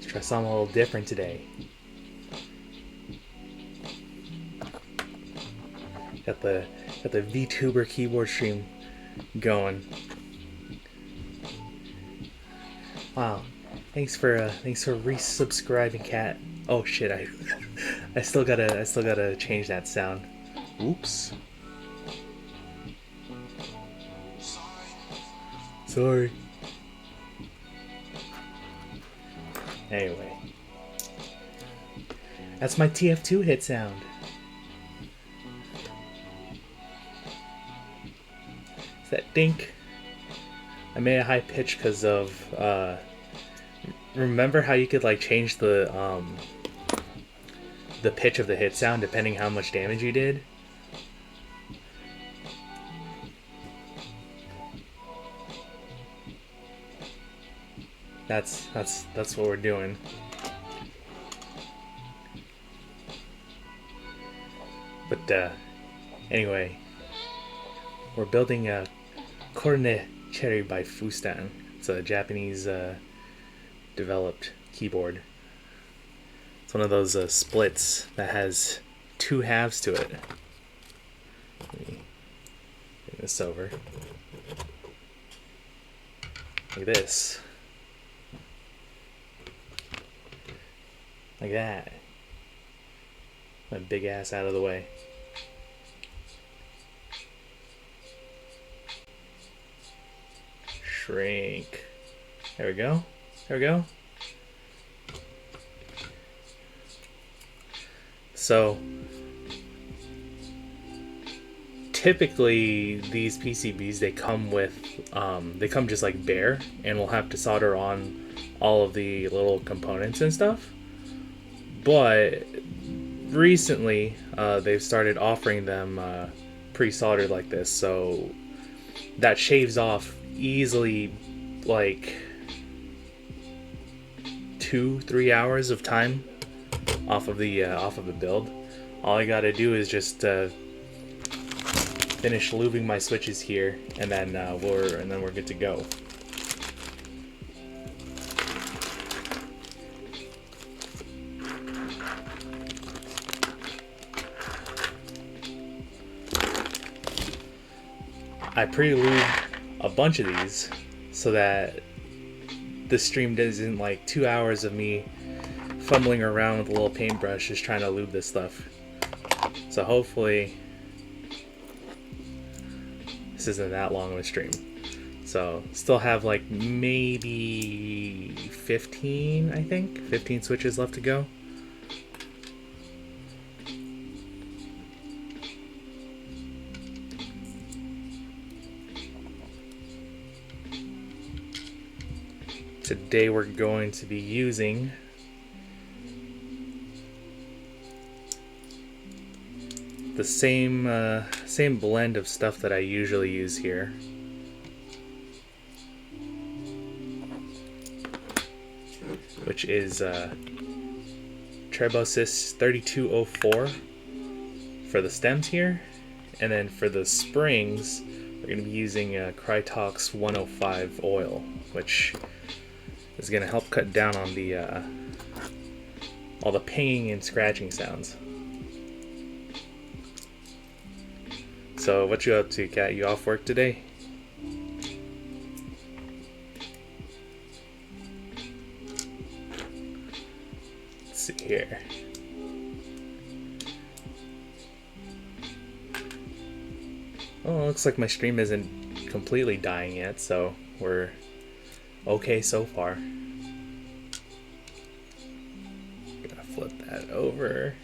Try something a little different today. Got the VTuber keyboard stream going. Wow. Thanks for resubscribing, Cat. Oh shit, I still gotta change that sound. Oops. Sorry. Anyway. That's my TF2 hit sound. Is that dink? I made a high pitch because of remember how you could like change the pitch of the hit sound depending how much damage you did? That's what we're doing. But anyway, we're building a Corne by Fustan. It's a Japanese developed keyboard. It's one of those splits that has two halves to it. Let me bring this over. Like this. Like that. My big ass out of the way. Shrink. There we go. There we go. So typically these PCBs they come just like bare, and we'll have to solder on all of the little components and stuff. But recently they've started offering them pre-soldered like this, so that shaves off easily like 2-3 hours of time off of the build. All I gotta do is just finish lubing my switches here, and then we're good to go. I pre-lubed a bunch of these so that the stream isn't like 2 hours of me fumbling around with a little paintbrush just trying to lube this stuff. So hopefully this isn't that long of a stream. So still have like maybe 15 switches left to go. Today we're going to be using the same blend of stuff that I usually use here. Which is Trebosys 3204 for the stems here, and then for the springs we're going to be using Krytox 105 oil, which is going to help cut down on the all the pinging and scratching sounds. So what you up to, Kat? You off work today? Let's see here. Oh, it looks like my stream isn't completely dying yet, so we're okay so far. Gonna flip that over.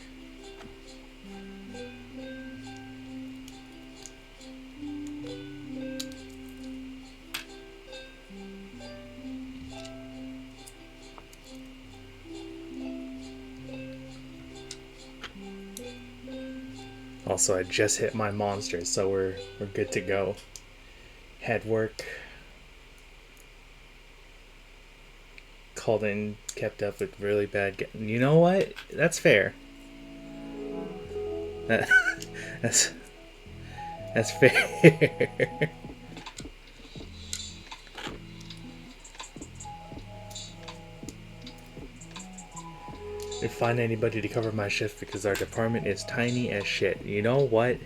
Also, I just hit my monsters, so we're good to go. Had work. Called in, kept up with really bad. You know what? That's fair. That's fair. find anybody to cover my shift because our department is tiny as shit. You know what?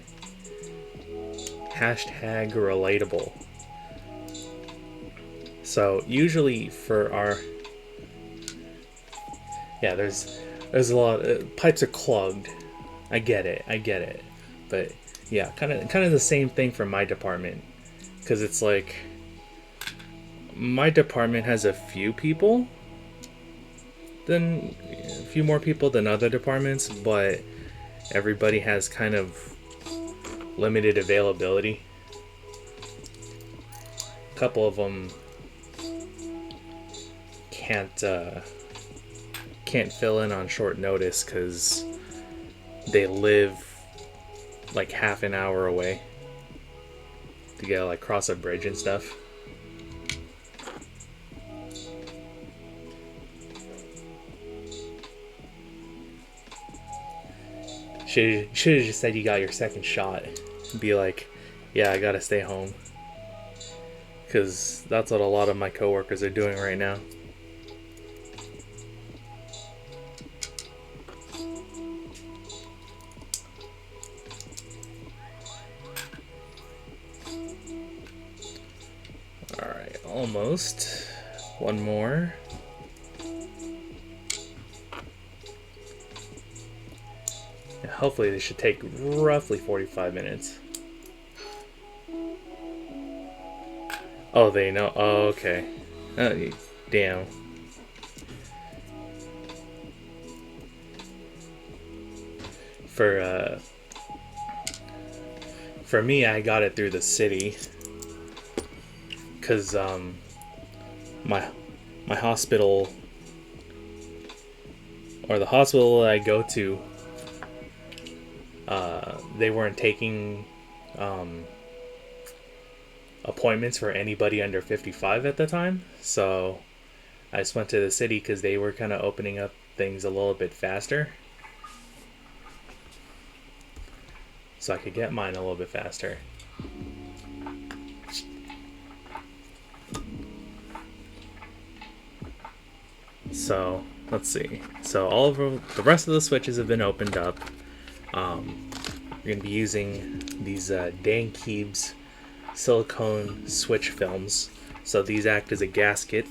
Hashtag relatable. So usually for our there's a lot pipes are clogged. I get it. But yeah, kind of the same thing for my department, because it's like my department has a few more people than other departments, but everybody has kind of limited availability. A couple of them can't fill in on short notice because they live like half an hour away to get like cross a bridge and stuff. Should have just said you got your second shot. Be like, yeah, I gotta stay home. Because that's what a lot of my coworkers are doing right now. Alright, almost. One more. Hopefully this should take roughly 45 minutes. Oh, they know. Oh, okay. Oh, damn. For me, I got it through the city. Cause my hospital, or the hospital that I go to, they weren't taking appointments for anybody under 55 at the time, so I just went to the city because they were kind of opening up things a little bit faster, so I could get mine a little bit faster. So let's see. So all of the rest of the switches have been opened up. We're going to be using these Dan Keebs silicone switch films. So these act as a gasket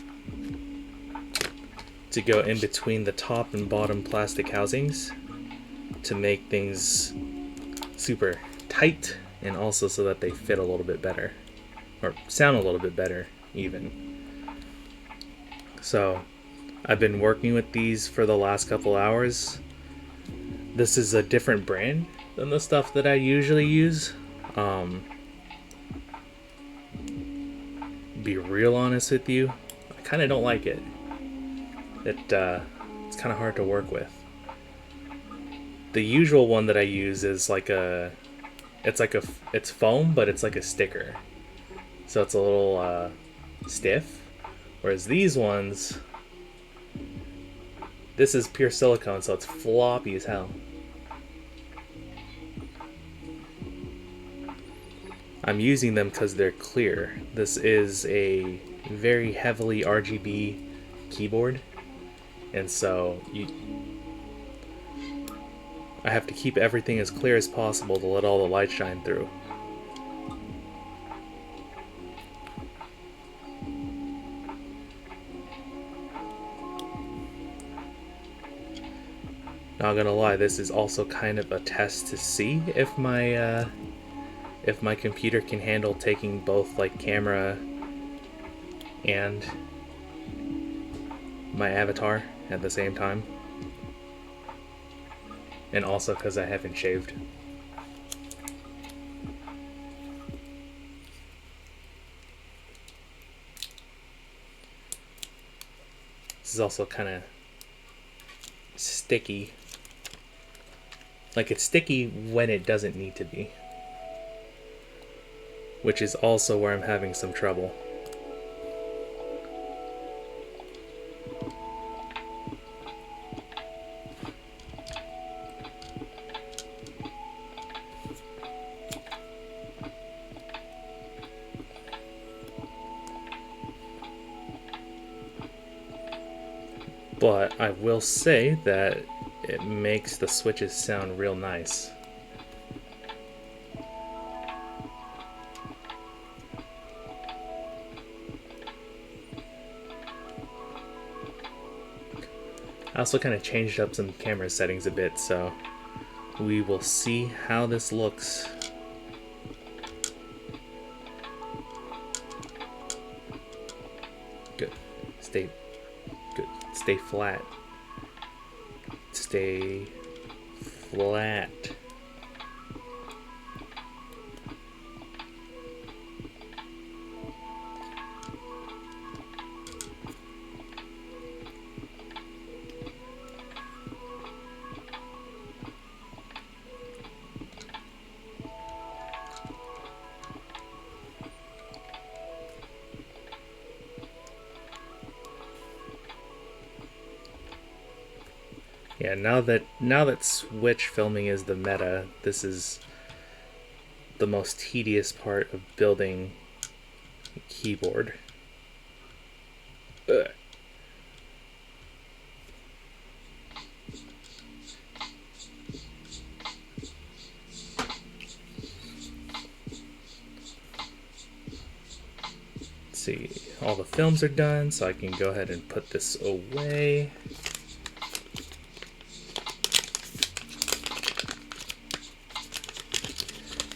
to go in between the top and bottom plastic housings to make things super tight, and also so that they fit a little bit better, or sound a little bit better even. So I've been working with these for the last couple hours. This is a different brand than the stuff that I usually use. Be real honest with you, I kind of don't like it. It's kind of hard to work with. The usual one that I use is it's foam, but it's like a sticker, so it's a little stiff. Whereas these ones, this is pure silicone, so it's floppy as hell. I'm using them because they're clear. This is a very heavily RGB keyboard, and so I have to keep everything as clear as possible to let all the light shine through. Not gonna lie, this is also kind of a test to see if my computer can handle taking both like camera and my avatar at the same time. And also because I haven't shaved. This is also kind of sticky. Like, it's sticky when it doesn't need to be, which is also where I'm having some trouble. But I will say that it makes the switches sound real nice. I also kind of changed up some camera settings a bit, so we will see how this looks. Good. Stay flat. Stay flat. Yeah, now that Switch filming is the meta, this is the most tedious part of building a keyboard. Ugh. Let's see, all the films are done, so I can go ahead and put this away.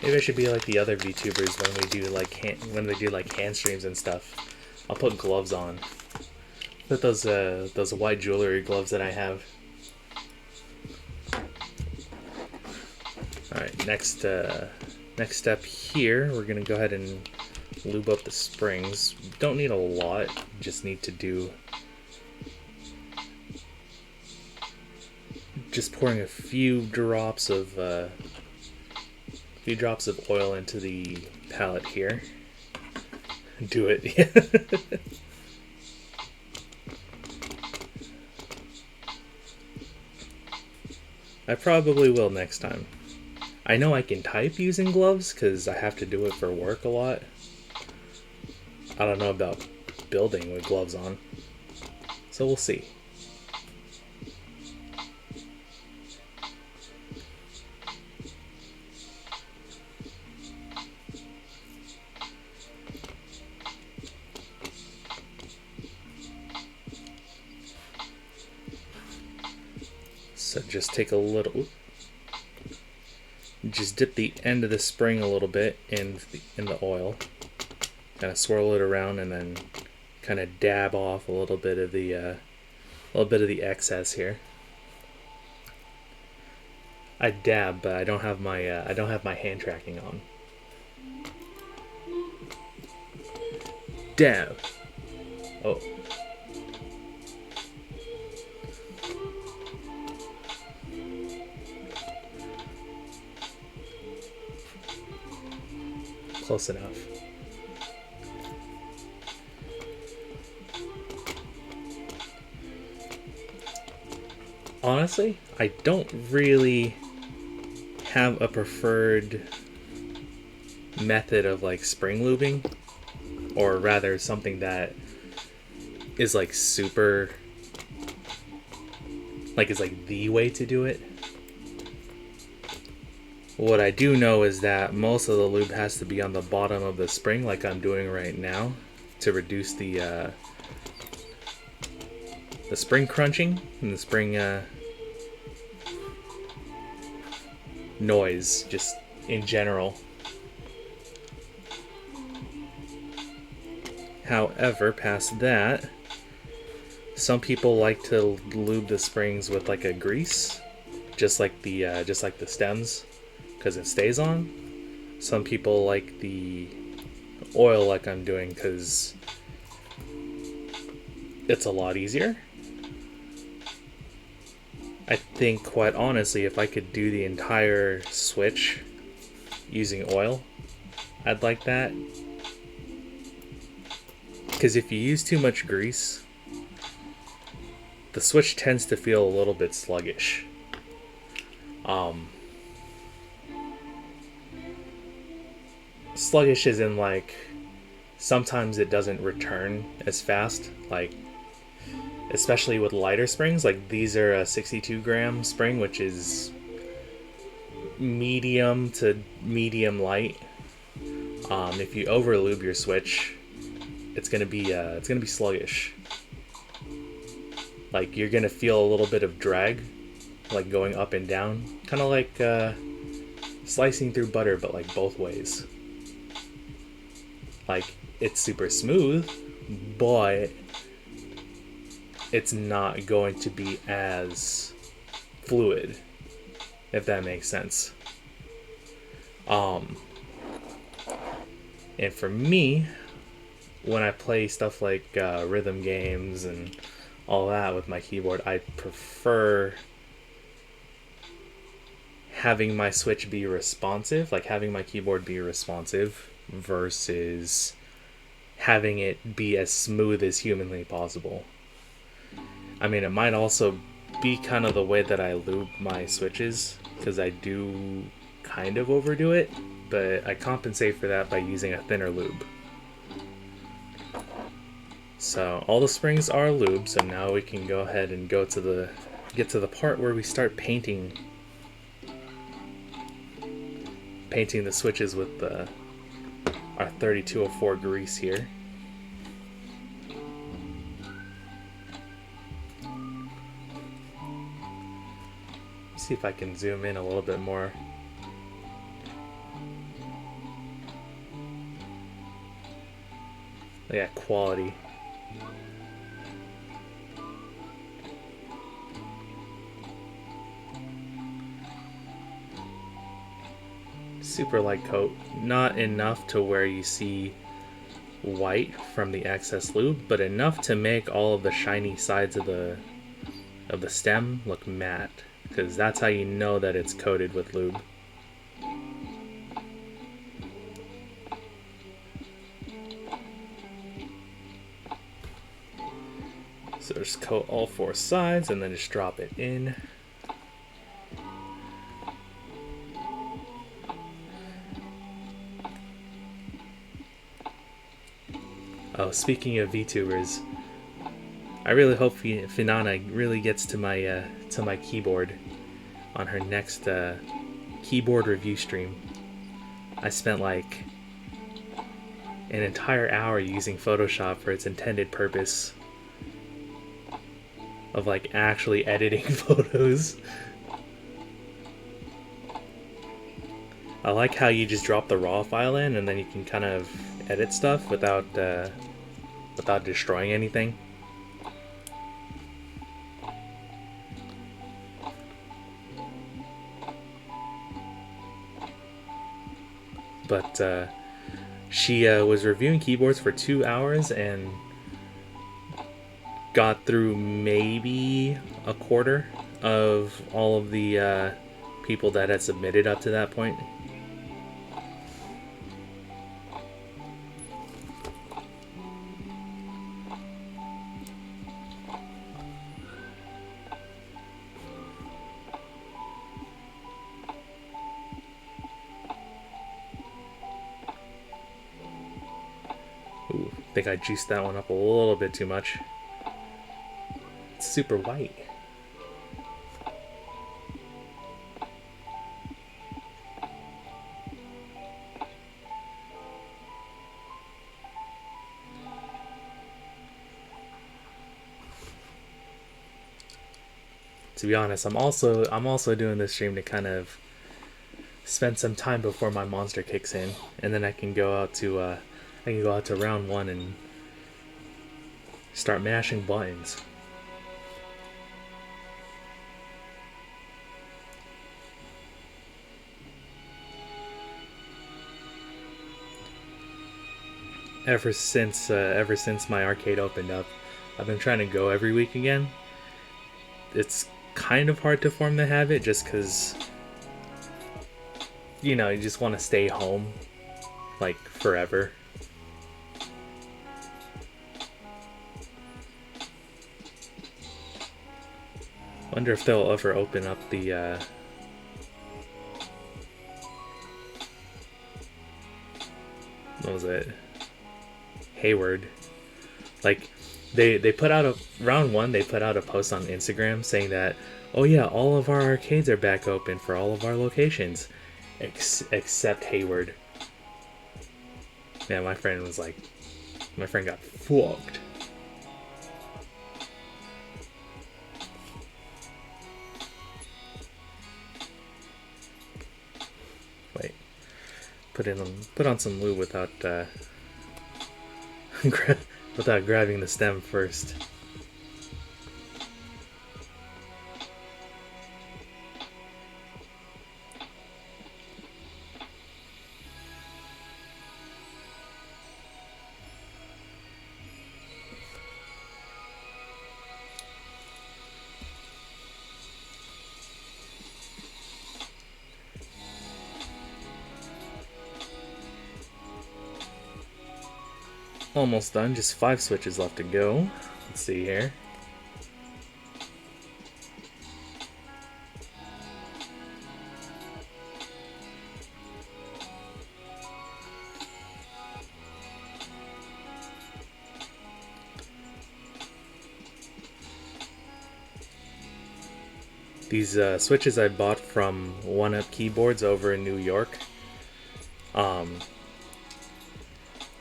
Maybe I should be like the other VTubers when they do like hand streams and stuff. I'll put gloves on. Put those white jewelry gloves that I have. All right, next step here, we're gonna go ahead and lube up the springs. Don't need a lot. Just need to do. Just pouring a few drops of oil into the palette here. Do it. I probably will next time. I know I can type using gloves because I have to do it for work a lot. I don't know about building with gloves on. So we'll see. So just take a little, just dip the end of the spring a little bit in the oil, kind of swirl it around, and then kind of dab off a little bit of the excess here. I dab, but I don't have my hand tracking on. Dab. Oh. Close enough. Honestly, I don't really have a preferred method of like spring lubing, or rather something that is like super, like is like the way to do it. What I do know is that most of the lube has to be on the bottom of the spring, like I'm doing right now, to reduce the spring crunching and the spring noise, just in general. However, past that, some people like to lube the springs with like a grease, just like the stems, because it stays on. Some people like the oil like I'm doing because it's a lot easier. I think, quite honestly, if I could do the entire Switch using oil, I'd like that. Because if you use too much grease, the Switch tends to feel a little bit sluggish. Sluggish is in like, sometimes it doesn't return as fast. Like, especially with lighter springs. Like these are a 62-gram spring, which is medium to medium light. If you over lube your switch, it's gonna be sluggish. Like you're gonna feel a little bit of drag, like going up and down, kind of like slicing through butter, but like both ways. Like it's super smooth, but it's not going to be as fluid, if that makes sense. And for me, when I play stuff like rhythm games and all that with my keyboard, I prefer having my switch be responsive, like having my keyboard be responsive versus having it be as smooth as humanly possible. I mean, it might also be kind of the way that I lube my switches, because I do kind of overdo it, but I compensate for that by using a thinner lube. So all the springs are lubed, so now we can go ahead and get to the part where we start painting the switches with our 3204 grease here. See if I can zoom in a little bit more. Look at quality. Super light coat, not enough to where you see white from the excess lube, but enough to make all of the shiny sides of the stem look matte, because that's how you know that it's coated with lube. So just coat all four sides and then just drop it in. Oh, speaking of VTubers, I really hope Finana really gets to my keyboard on her next keyboard review stream. I spent like an entire hour using Photoshop for its intended purpose of like actually editing photos. I like how you just drop the raw file in and then you can kind of edit stuff without destroying anything. But she was reviewing keyboards for 2 hours and got through maybe a quarter of all of the people that had submitted up to that point. Ooh, I think I juiced that one up a little bit too much. It's super white. To be honest, I'm also doing this stream to kind of spend some time before my monster kicks in, and then I can go out to round one and start mashing buttons. Ever since my arcade opened up, I've been trying to go every week again. It's kind of hard to form the habit just because, you know, you just want to stay home like forever. Wonder if they'll ever open up the what was it? Hayward. Like, They put out a round one. They put out a post on Instagram saying that, oh yeah, all of our arcades are back open for all of our locations, except Hayward. Yeah, my friend got fucked. Wait, put on some lube without without grabbing the stem first. Almost done, just 5 switches left to go. Let's see here. These switches I bought from One Up Keyboards over in New York.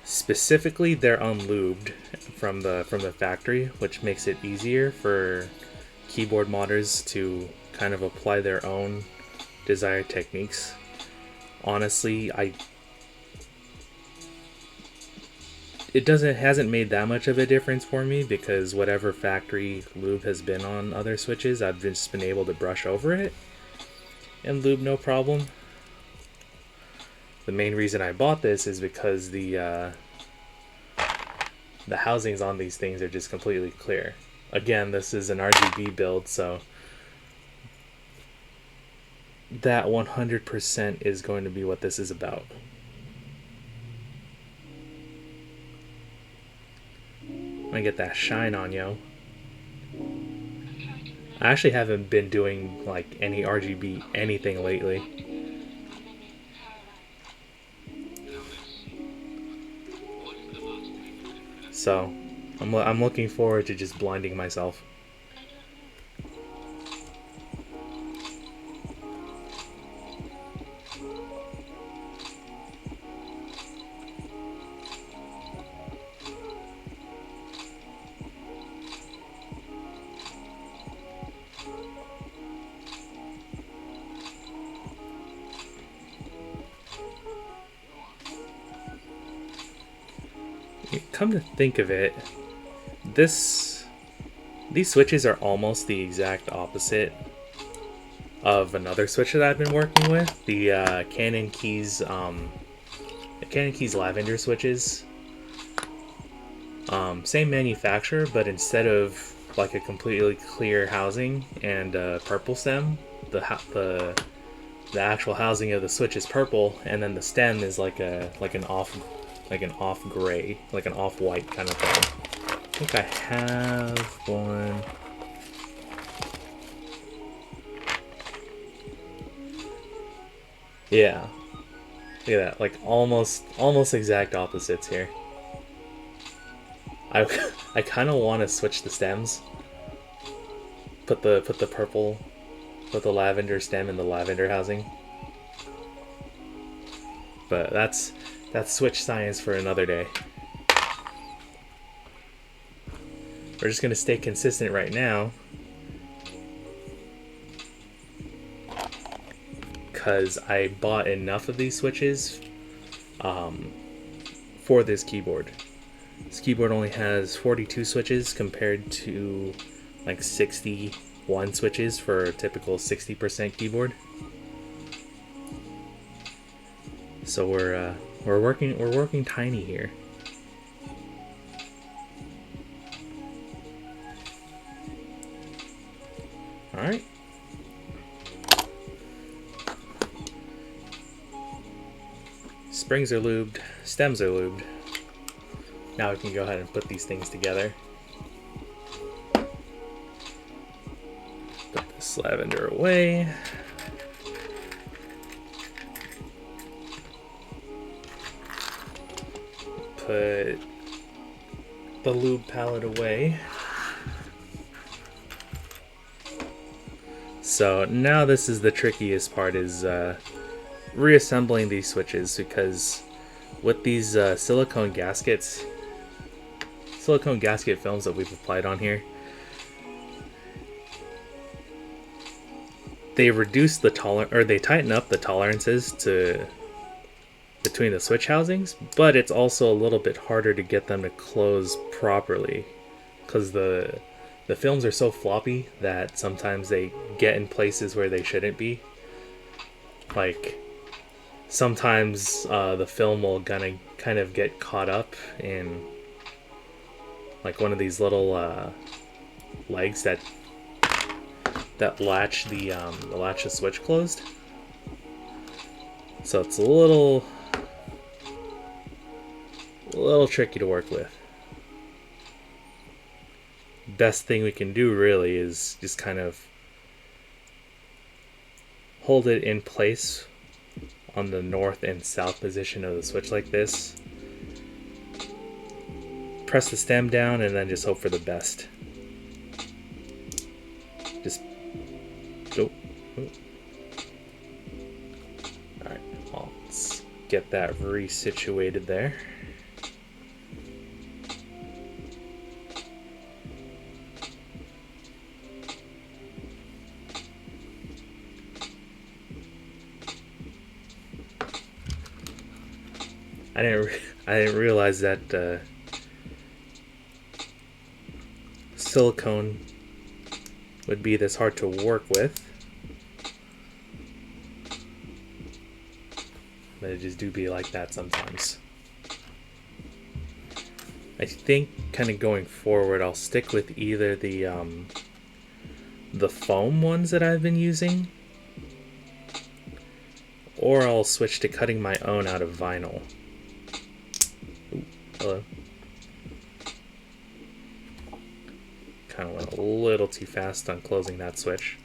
Specifically, they're unlubed from the factory, which makes it easier for keyboard modders to kind of apply their own desired techniques. Honestly, it hasn't made that much of a difference for me, because whatever factory lube has been on other switches, I've just been able to brush over it and lube no problem. The main reason I bought this is because the housings on these things are just completely clear. Again, this is an RGB build, so that 100% is going to be what this is about. I get that shine on, yo. I actually haven't been doing like any RGB anything lately. So I'm looking forward to just blinding myself. Come to think of it, these switches are almost the exact opposite of another switch that I've been working with, the Canon Keys Lavender switches. Same manufacturer, but instead of like a completely clear housing and a purple stem, the actual housing of the switch is purple, and then the stem is like an off gray, like an off white kind of thing. I think I have one. Yeah. Look at that, like almost exact opposites here. I kind of want to switch the stems. Put the purple, put the lavender stem in the lavender housing. But that's switch science for another day. We're just gonna stay consistent right now, because I bought enough of these switches for this keyboard. This keyboard only has 42 switches compared to like 61 switches for a typical 60% keyboard. So we're working tiny here. All right. Springs are lubed, stems are lubed. Now we can go ahead and put these things together. Put this lavender away. Put the lube palette away. So now this is the trickiest part, is reassembling these switches, because with these silicone gasket films that we've applied on here, they reduce the they tighten up the tolerances between the switch housings, but it's also a little bit harder to get them to close properly, because the films are so floppy that sometimes they get in places where they shouldn't be. Like, sometimes the film will kind of get caught up in like one of these little legs that latch the switch closed. So it's a little tricky to work with. Best thing we can do really is just kind of hold it in place on the north and south position of the switch like this. Press the stem down and then just hope for the best. Just go. Alright, let's get that resituated there. I didn't realize that silicone would be this hard to work with, but it just do be like that sometimes. I think kind of going forward, I'll stick with either the foam ones that I've been using, or I'll switch to cutting my own out of vinyl. Ooh, hello. Kind of went a little too fast on closing that switch.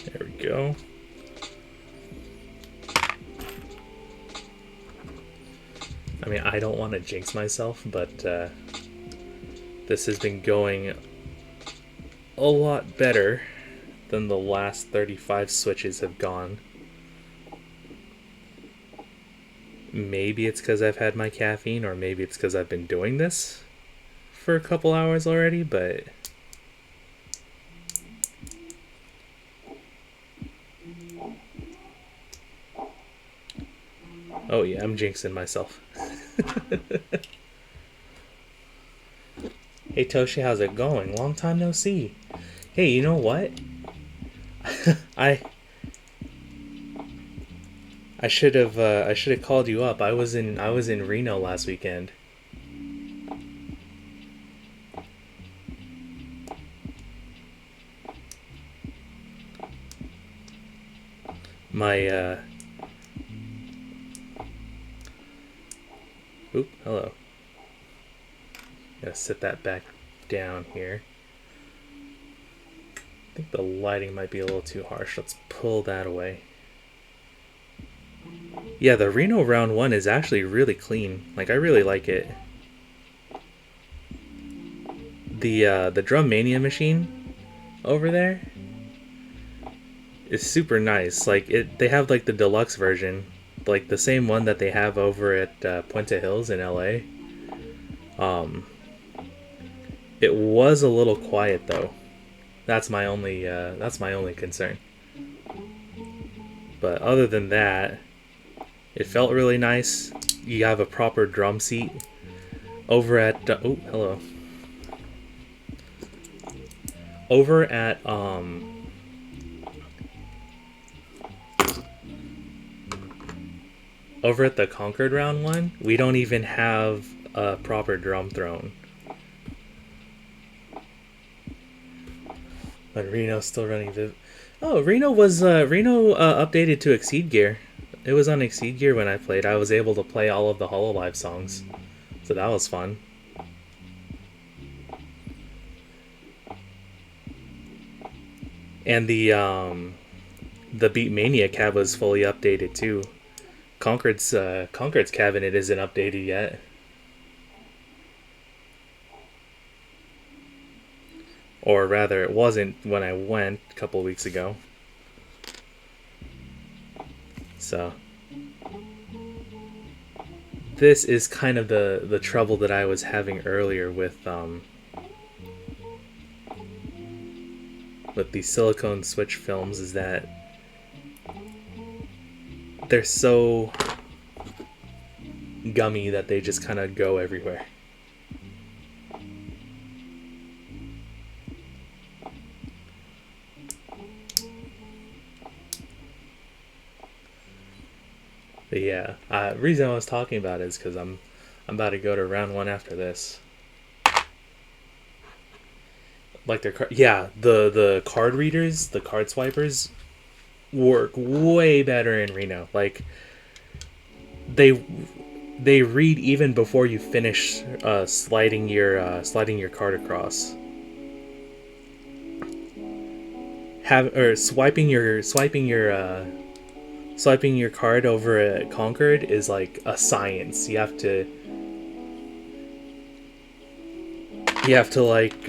There we go. I mean, I don't want to jinx myself, but this has been going a lot better than the last 35 switches have gone. Maybe it's because I've had my caffeine, or maybe it's because I've been doing this for a couple hours already, but oh yeah, I'm jinxing myself. Hey Toshi, how's it going? Long time no see. Hey, you know what? I should have called you up. I was in Reno last weekend. My oop, hello. Gotta sit that back down here. I think the lighting might be a little too harsh. Let's pull that away. Yeah, the Reno round 1 is actually really clean. Like, I really like it. The Drum Mania machine over there is super nice. Like, they have like the deluxe version, like the same one that they have over at Puente Hills in LA. It was a little quiet though. That's my only concern. But other than that, it felt really nice. You have a proper drum seat over at oh, hello. Over at the Concord round 1, we don't even have a proper drum throne. But Reno's still running Viv. Oh, Reno updated to Exceed Gear. It was on Exceed Gear when I played. I was able to play all of the Hololive songs, so that was fun. And the Beatmania cab was fully updated too. Concord's cabinet isn't updated yet. Or rather, it wasn't when I went a couple weeks ago. So this is kind of the trouble that I was having earlier with these silicone switch films, is that they're so gummy that they just kind of go everywhere. But yeah, reason I was talking about it is because I'm about to go to round 1 after this. Like the card readers, the card swipers work way better in Reno. Like they read even before you finish sliding your card across. Swiping your card over at Concord is like a science. You have to like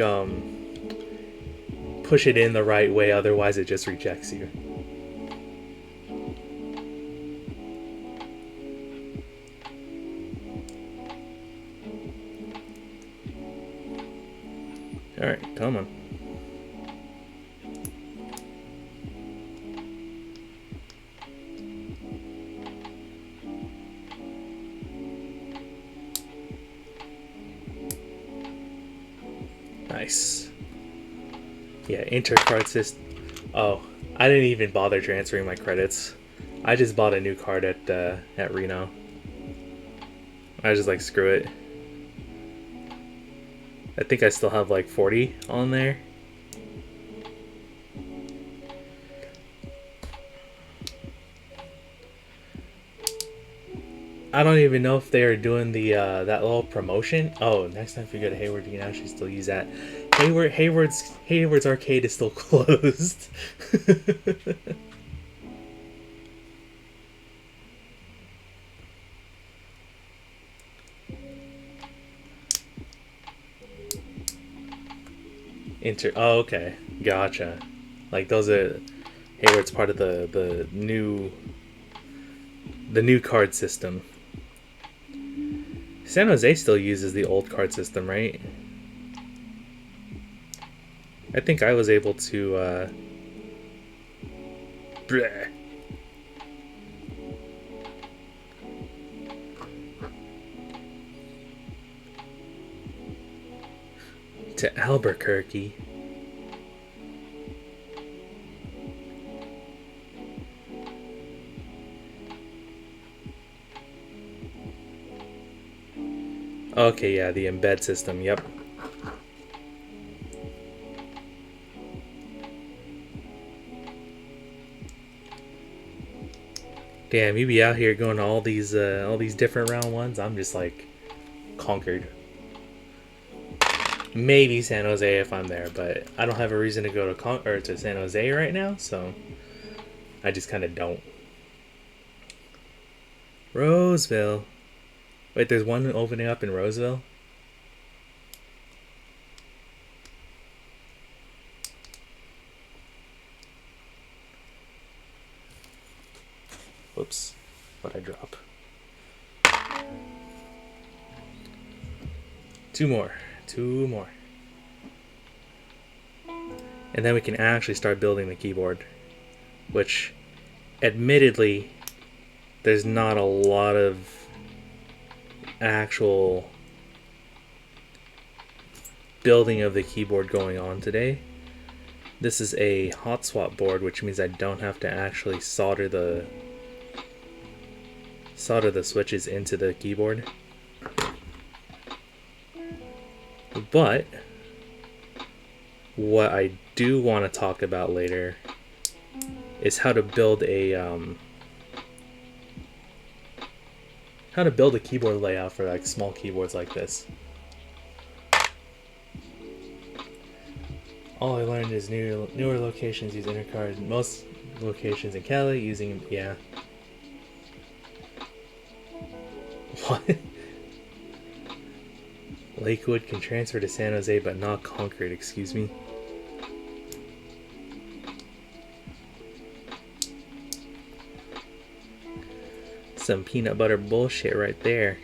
push it in the right way, otherwise it just rejects you. Alright, come on. Nice. Yeah, intercard system. Oh, I didn't even bother transferring my credits. I just bought a new card at Reno. I was just like, screw it. I think I still have like 40 on there. I don't even know if they are doing the that little promotion. Oh, next time if you go to Hayward, you can actually still use that. Hayward's arcade is still closed. Oh, okay, gotcha. Like those are Hayward's part of the new card system. San Jose still uses the old card system, right? I think I was able to to Albuquerque. Okay, yeah, the embed system, yep. Damn, you be out here going to all these different round ones. I'm just like Concord. Maybe San Jose if I'm there, but I don't have a reason to go to San Jose right now, so I just kind of don't. Roseville. Wait, there's one opening up in Roseville? Whoops. What'd I drop? 2 more. 2 more. And then we can actually start building the keyboard. Which, admittedly, there's not a lot of actual building of the keyboard going on today. This is a hot swap board, which means I don't have to actually solder the switches into the keyboard. But what I do want to talk about later is how to build a keyboard layout for like small keyboards like this. All I learned is newer locations use intercards. Most locations in Cali using, yeah. What? Lakewood can transfer to San Jose, but not Concord, excuse me. Some peanut butter bullshit right there.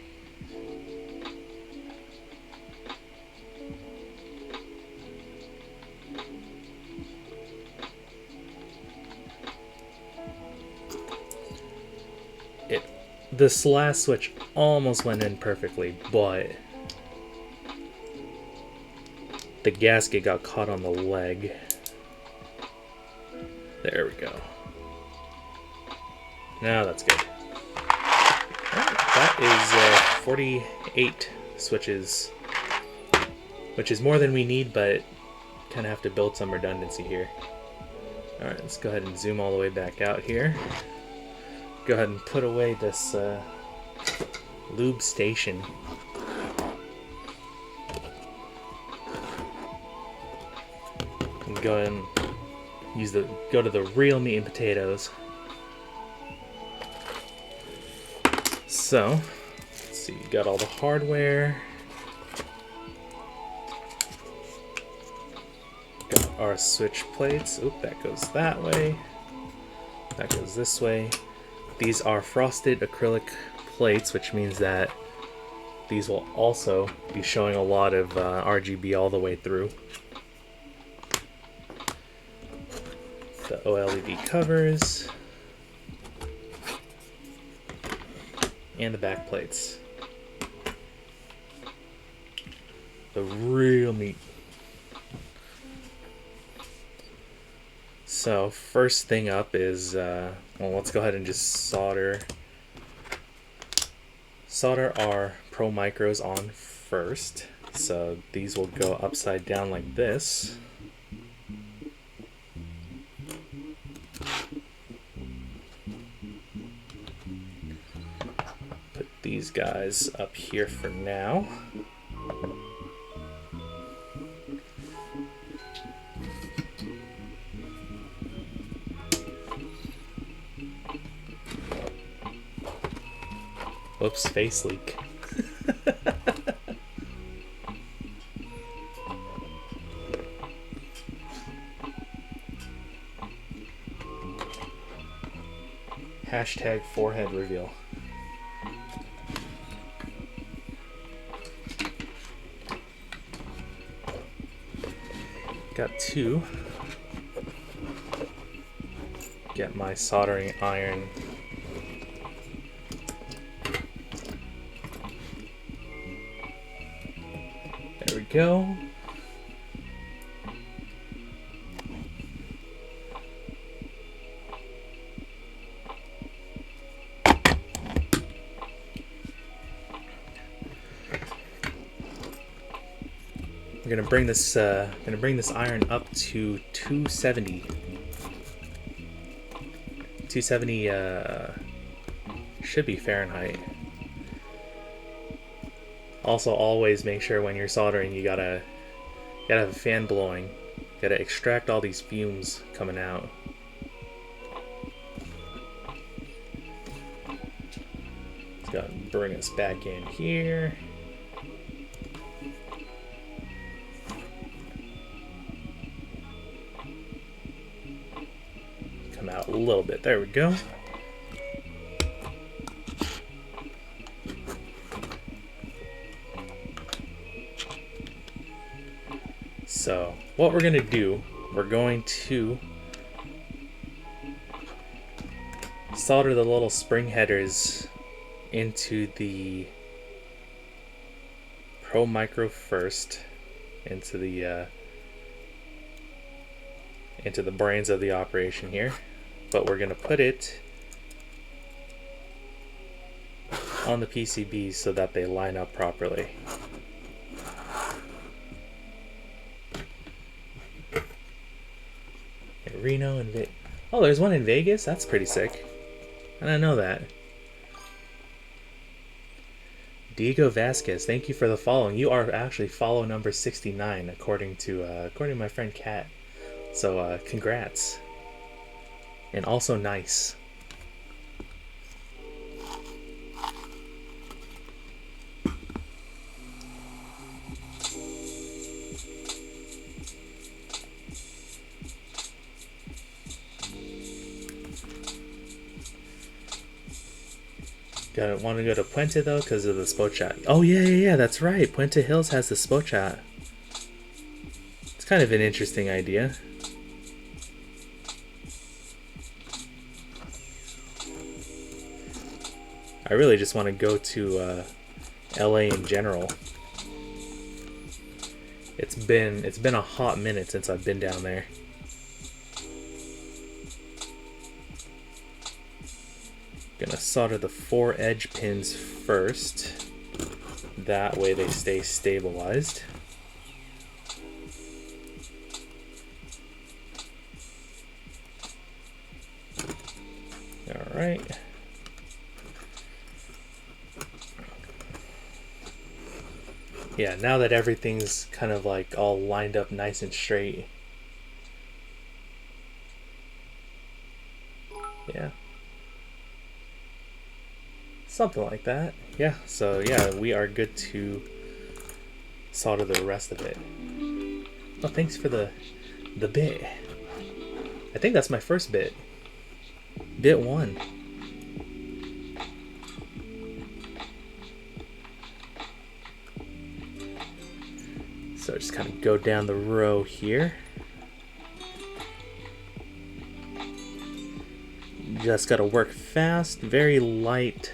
This last switch almost went in perfectly, but the gasket got caught on the leg. There we go. Now that's good. That is 48 switches, which is more than we need, but kind of have to build some redundancy here. Alright, let's go ahead and zoom all the way back out here. Go ahead and put away this lube station. And go ahead and go to the real meat and potatoes. So, let's see, you got all the hardware. Got our switch plates. Oop, that goes that way. That goes this way. These are frosted acrylic plates, which means that these will also be showing a lot of RGB all the way through. The OLED covers. And the back plates. The real meat. So first thing up is, well, let's go ahead and just solder our Pro Micros on first. So these will go upside down like this. Put these guys up here for now. Whoops, face leak. Hashtag forehead reveal. Got two. Get my soldering iron. There we go. We're gonna bring this iron up to 270. 270 should be Fahrenheit. Also, always make sure when you're soldering, you gotta have a fan blowing. Gotta extract all these fumes coming out. It's gotta bring us back in here. Come out a little bit. There we go. So what we're gonna do, we're going to solder the little spring headers into the Pro Micro first, into the brains of the operation here, but we're gonna put it on the PCBs so that they line up properly. Reno and oh, there's one in Vegas? That's pretty sick. I didn't know that. Diego Vasquez, thank you for the following. You are actually follow number 69 according to my friend Kat. So congrats. And also nice. Want to go to Puente though because of the Spot Chat. Oh yeah, that's right. Puente Hills has the Spot Chat. It's kind of an interesting idea. I really just want to go to LA in general. It's been a hot minute since I've been down there. Gonna solder the 4 edge pins first. That way they stay stabilized. All right. Yeah, now that everything's kind of like all lined up nice and straight. Yeah. Something like that. Yeah, so yeah, we are good to solder the rest of it. Oh, thanks for the bit. I think that's my first bit. Bit 1. So just kind of go down the row here. Just gotta work fast, very light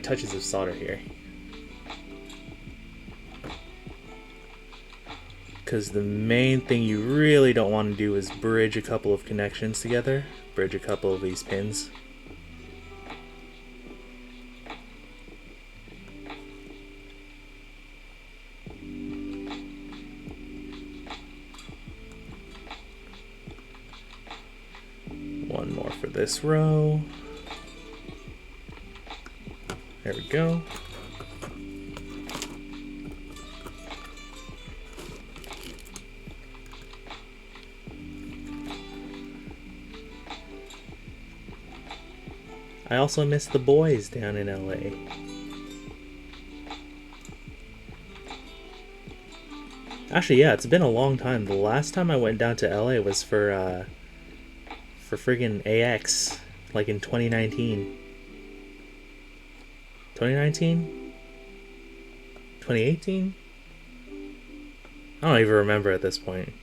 touches of solder here. Because the main thing you really don't want to do is bridge a couple of connections together, bridge a couple of these pins. One more for this row. There we go. I also miss the boys down in LA. Actually, yeah, it's been a long time. The last time I went down to LA was for friggin' AX, like in 2019. 2019? 2018? I don't even remember at this point.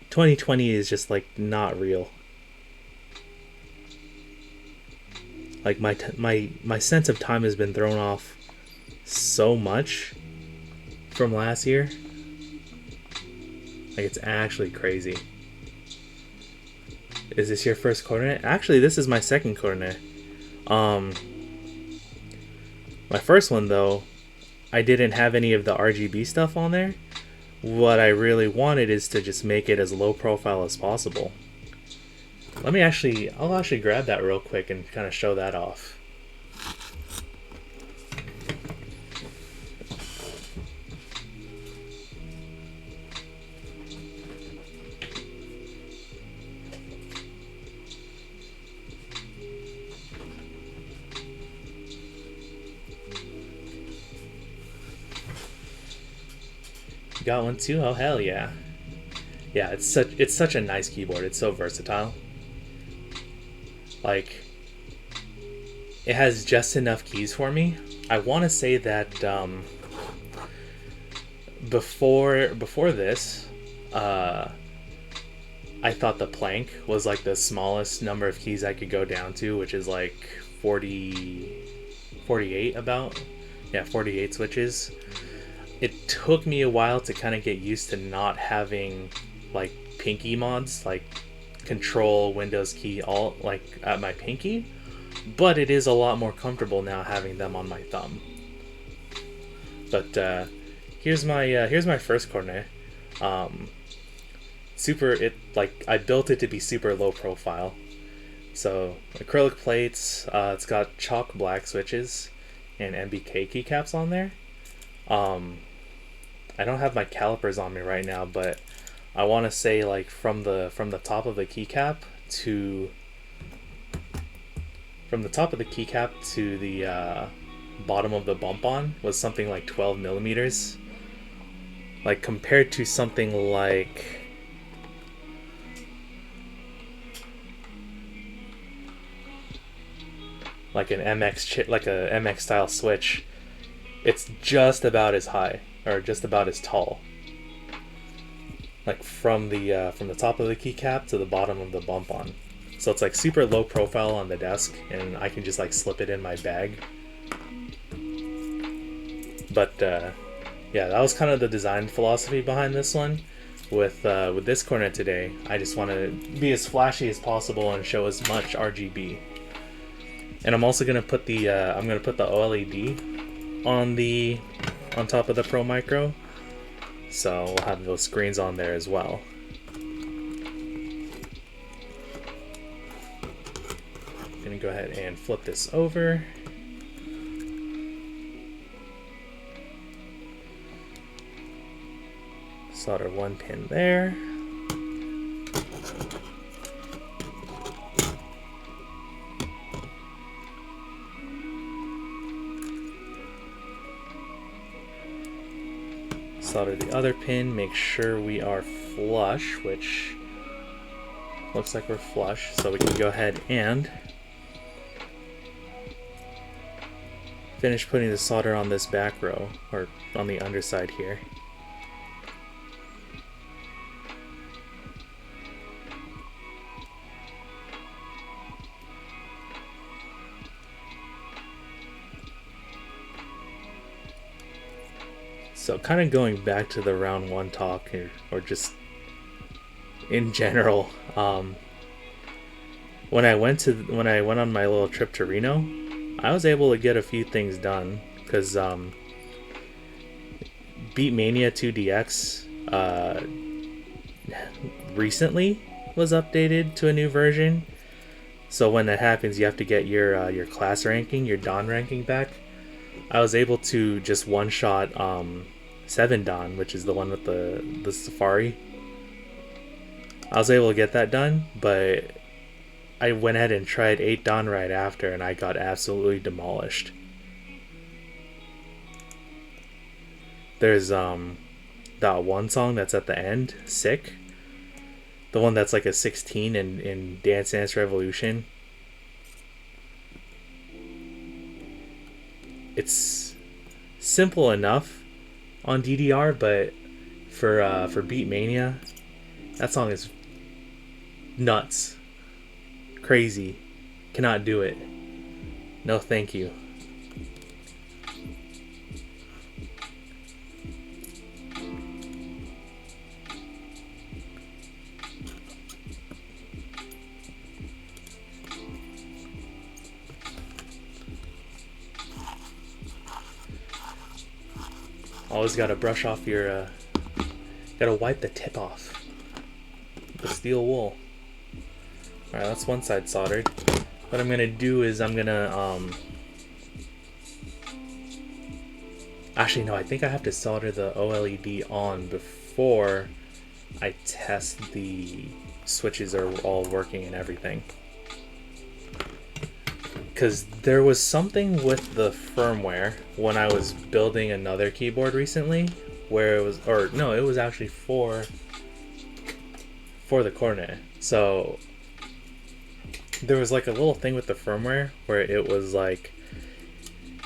2020 is just like not real. Like my sense of time has been thrown off so much from last year. Like it's actually crazy. Is this your first Corne? Actually, this is my second Corne. My first one though, I didn't have any of the RGB stuff on there. What I really wanted is to just make it as low profile as possible. I'll actually grab that real quick and kind of show that off. You got one too? Oh hell yeah. Yeah, it's such a nice keyboard. It's so versatile. Like, it has just enough keys for me. I want to say that before this, I thought the plank was like the smallest number of keys I could go down to, which is like 48 about. Yeah, 48 switches. It took me a while to kind of get used to not having like pinky mods, like control Windows key all like at my pinky, but it is a lot more comfortable now having them on my thumb. But here's my first Corne. I built it to be super low profile, So acrylic plates, it's got chalk black switches and MBK keycaps on there. I don't have my calipers on me right now, but I want to say like from the top of the keycap to the bottom of the bump on was something like 12 millimeters. Like compared to something like an MX chip, like a MX style switch, it's just about as high or just about as tall. Like from the top of the keycap to the bottom of the bump on. So it's like super low profile on the desk, and I can just like slip it in my bag. But yeah, that was kind of the design philosophy behind this one. With this corner today, I just want to be as flashy as possible and show as much RGB. And I'm also gonna put the OLED on top of the Pro Micro, so we'll have those screens on there as well. Gonna go ahead and flip this over. Solder one pin there. Solder the other pin, make sure we are flush, which looks like we're flush, so we can go ahead and finish putting the solder on this back row, or on the underside here. So kind of going back to the round one talk here, or just in general, when I went on my little trip to Reno, I was able to get a few things done because Beatmania 2DX recently was updated to a new version. So when that happens, you have to get your class ranking, your Dawn ranking back. I was able to just one-shot 7 Dawn, which is the one with the Safari. I was able to get that done, but I went ahead and tried 8 Dawn right after, and I got absolutely demolished. There's that one song that's at the end, Sick. The one that's like a 16 in Dance Dance Revolution. It's simple enough on DDR, but for Beatmania, that song is nuts. Crazy. Cannot do it. No thank you. Always gotta brush off your, gotta wipe the tip off the steel wool. Alright, that's one side soldered. What I'm gonna do is I'm gonna, actually no, I think I have to solder the OLED on before I test the switches are all working and everything. Because there was something with the firmware when I was building another keyboard recently where it was, or no, it was actually for the Corne. So there was like a little thing with the firmware where it was like,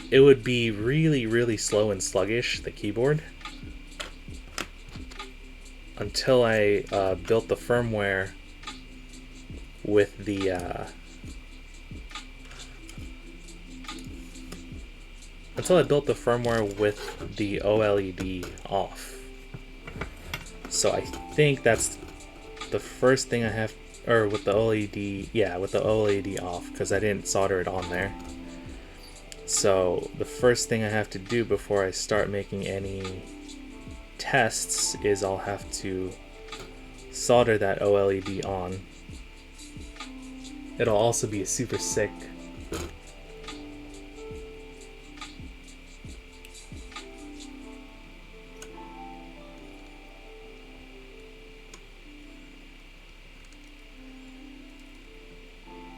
it would be really, really slow and sluggish, the keyboard, until I built the firmware with the OLED off. So I think that's the first thing I have, or with the OLED, yeah, with the OLED off, because I didn't solder it on there. So the first thing I have to do before I start making any tests is I'll have to solder that OLED on it'll also be super sick.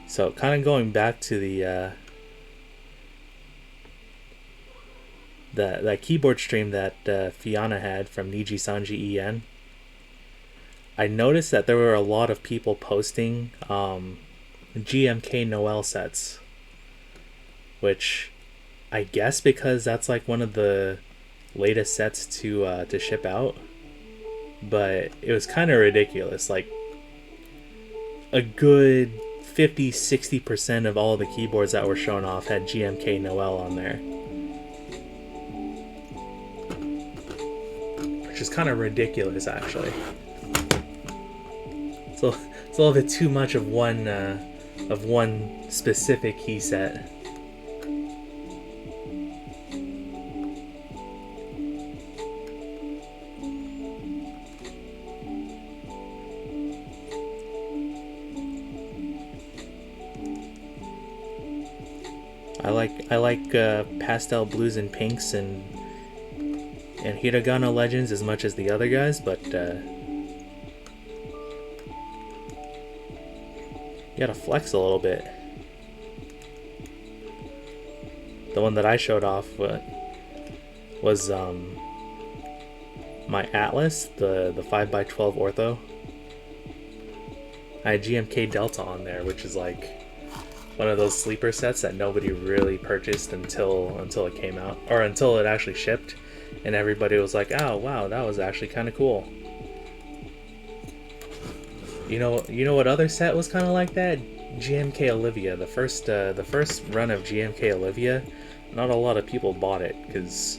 So kind of going back to the that keyboard stream that Fiona had from Niji Sanji En, I noticed that there were a lot of people posting GMK Noel sets, which I guess because that's like one of the latest sets to ship out, but it was kind of ridiculous. Like a good 50-60% of all the keyboards that were shown off had GMK Noel on there, which is kind of ridiculous actually. So it's a little bit too much of one specific key set. I like pastel blues and pinks and Hiragana Legends as much as the other guys, but you gotta flex a little bit. The one that I showed off was my Atlas, the 5x12 ortho. I had GMK Delta on there, which is like one of those sleeper sets that nobody really purchased until it came out, or until it actually shipped, and everybody was like, "Oh wow, that was actually kind of cool." You know what other set was kind of like that? GMK Olivia. The first run of GMK Olivia, not a lot of people bought it because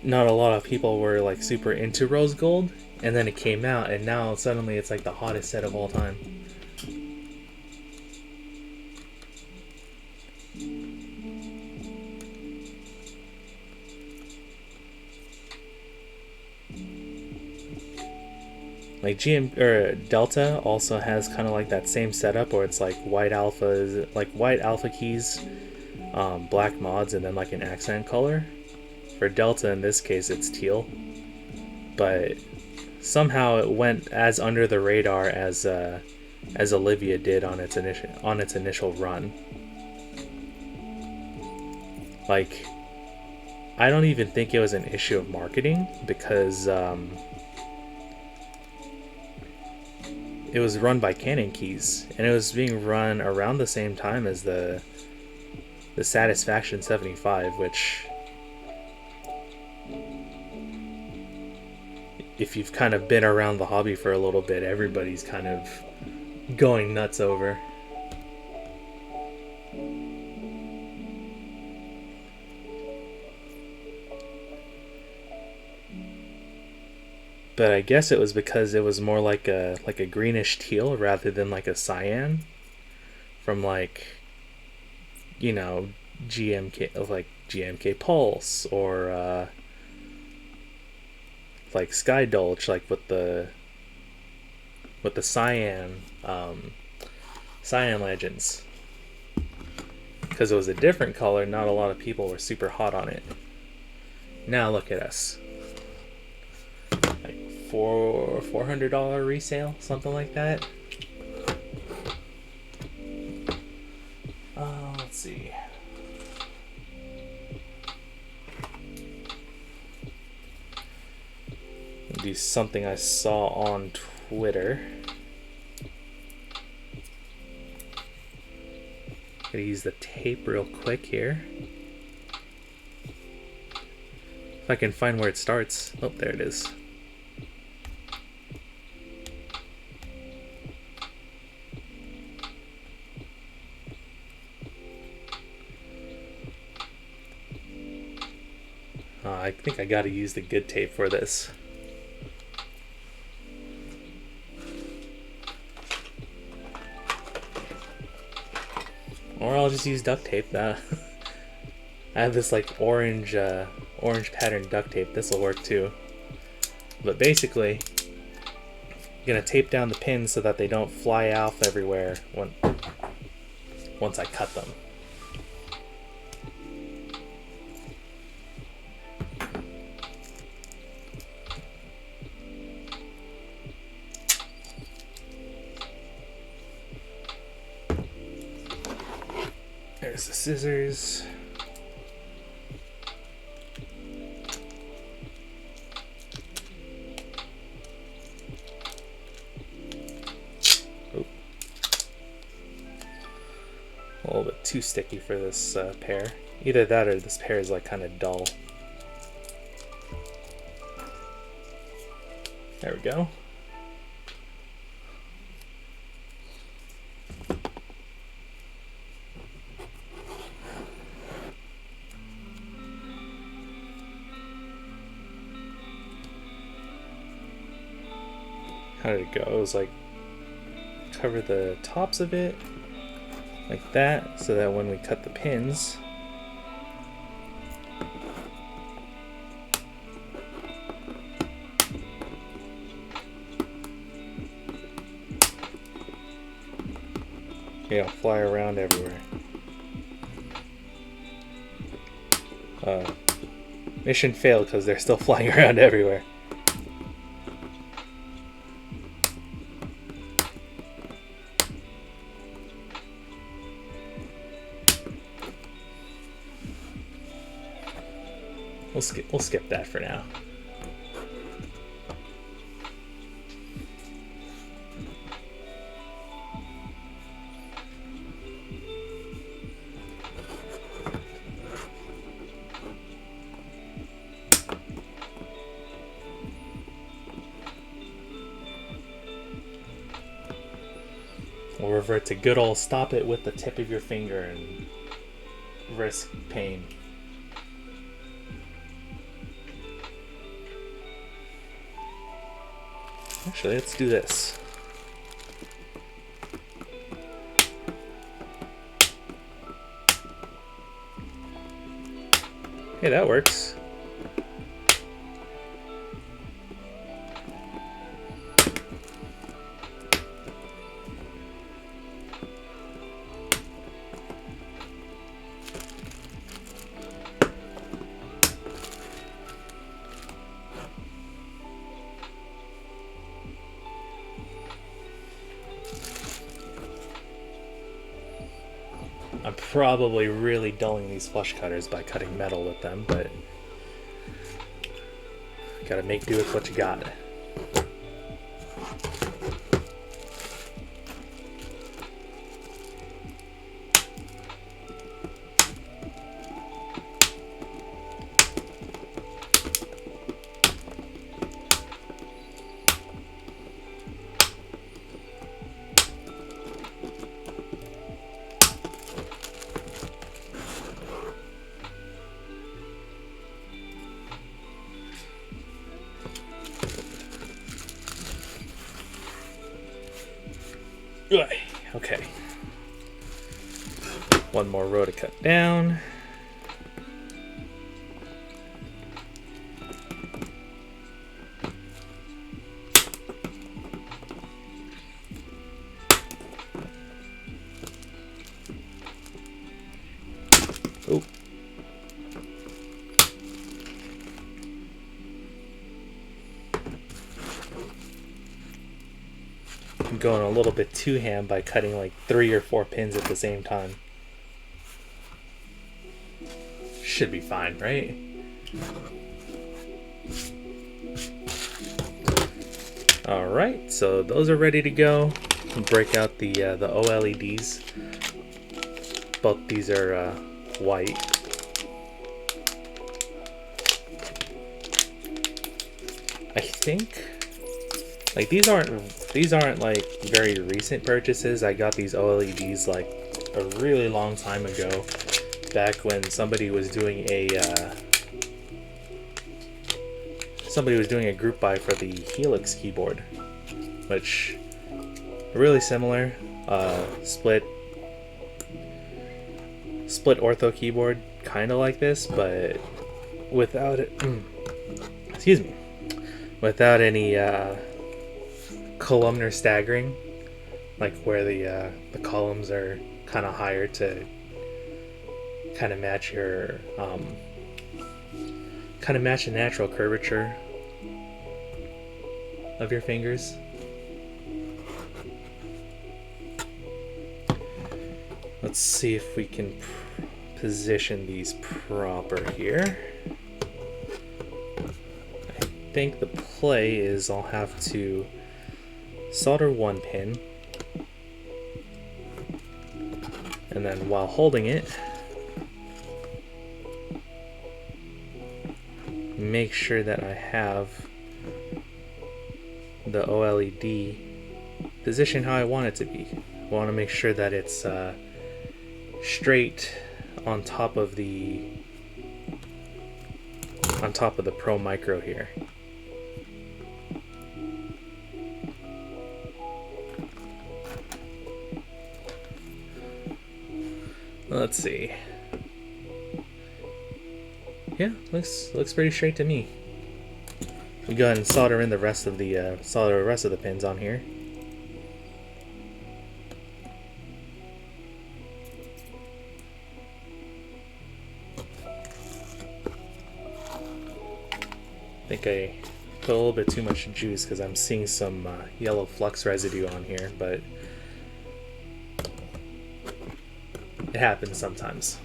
not a lot of people were like super into rose gold, and then it came out, and now suddenly it's like the hottest set of all time. Like Delta also has kind of like that same setup where it's like white alpha keys, black mods, and then like an accent color. For Delta in this case it's teal, but somehow it went as under the radar as Olivia did on its initial run. Like, I don't even think it was an issue of marketing because it was run by Canon keys, and it was being run around the same time as the Satisfaction 75, which, if you've kind of been around the hobby for a little bit, everybody's kind of going nuts over. But I guess it was because it was more like a greenish teal rather than like a cyan from like, you know, GMK Pulse or like Sky Dolch, like with the cyan Legends. Because it was a different color, not a lot of people were super hot on it. Now look at us. $400 resale, something like that. Let's see. I'll do something I saw on Twitter. Gotta use the tape real quick here. If I can find where it starts. Oh, there it is. I think I gotta use the good tape for this. Or I'll just use duct tape. I have this like orange pattern duct tape. This will work too. But basically, gonna tape down the pins so that they don't fly off everywhere once I cut them. There's the scissors. A little bit too sticky for this pear. Either that or this pear is like kind of dull. There we go. How did it go? It was like cover the tops of it like that, so that when we cut the pins, they don't fly around everywhere. Mission failed because they're still flying around everywhere. We'll skip that for now. We'll revert to good old stop it with the tip of your finger and risk pain. Actually, let's do this. Hey, that works. I'm probably really dulling these flush cutters by cutting metal with them, but gotta make do with what you got. Okay. One more row to cut down. Oh. I'm going a little bit too ham by cutting like 3 or 4 pins at the same time. Should be fine, right? Alright, so those are ready to go. Break out the OLEDs. Both these are white. I think like these aren't like very recent purchases. I got these OLEDs like a really long time ago, back when somebody was doing a group buy for the Helix keyboard, which really similar, split ortho keyboard, kind of like this, but without it. Excuse me, without any columnar staggering, like where the columns are kind of higher to kind of match your match the natural curvature of your fingers. Let's see if we can position these proper here. I think the play is I'll have to solder one pin, and then while holding it, make sure that I have the OLED positioned how I want it to be. I want to make sure that it's straight on top of the Pro Micro here. Let's see. Yeah, looks pretty straight to me. We go ahead and solder in the rest of the pins on here. I think I put a little bit too much juice because I'm seeing some yellow flux residue on here, but it happens sometimes.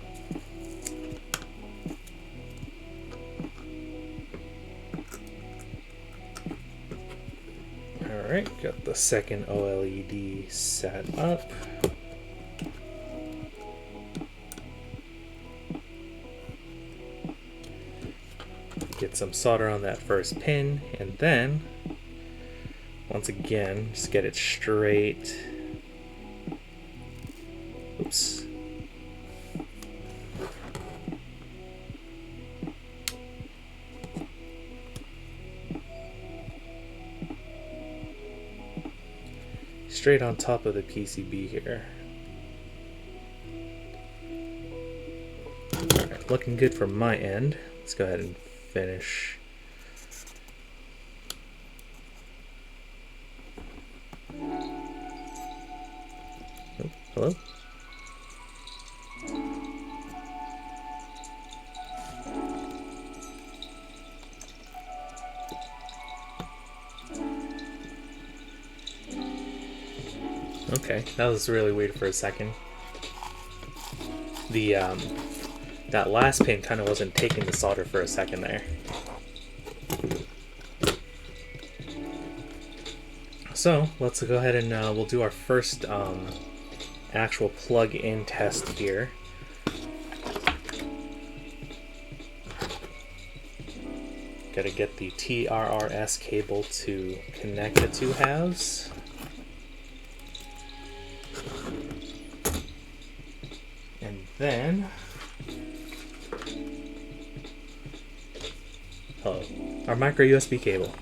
Alright, got the second OLED set up. Get some solder on that first pin, and then once again just get it straight. Oops. Straight on top of the PCB here. Alright, looking good from my end. Let's go ahead and finish. Oh, hello? Okay, that was really weird for a second. That last pin kind of wasn't taking the solder for a second there. So let's go ahead and we'll do our first actual plug-in test here. Gotta get the TRRS cable to connect the two halves. And then, our micro USB cable.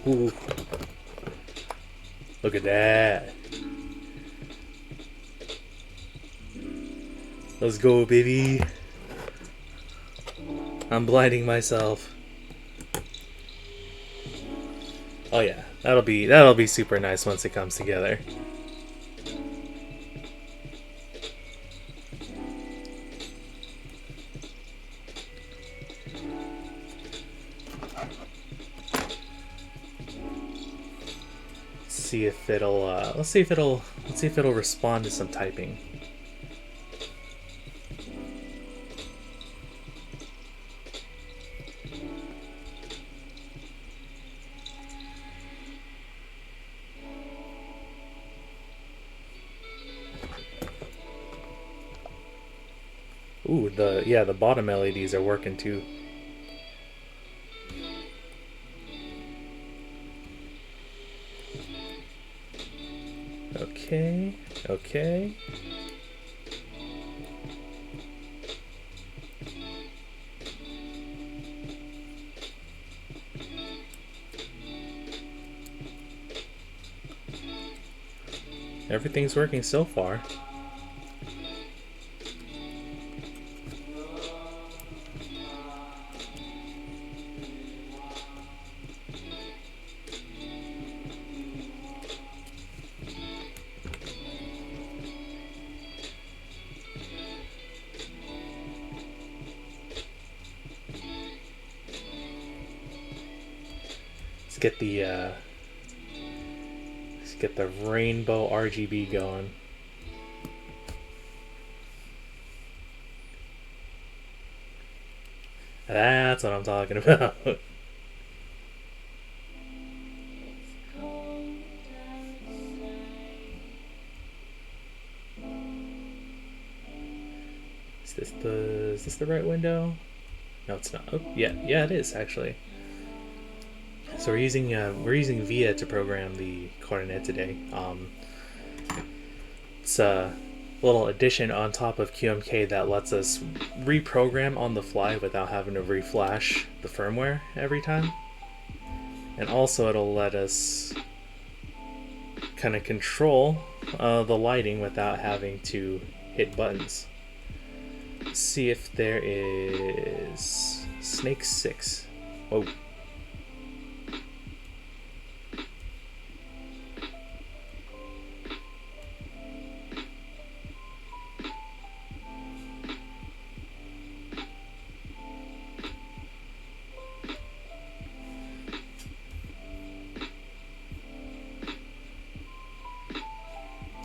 Ooh, look at that. Let's go, baby. I'm blinding myself. Oh yeah, that'll be super nice once it comes together. Let's see if it'll respond to some typing. Ooh, the bottom LEDs are working too. Okay. Everything's working so far. let's get the rainbow RGB going. That's what I'm talking about. Is this the right window? No, it's not. Oh, yeah, it is actually. So we're using VIA to program the Corne today. It's a little addition on top of QMK that lets us reprogram on the fly without having to reflash the firmware every time. And also it'll let us kind of control the lighting without having to hit buttons. Let's see if there is Snake 6. Whoa.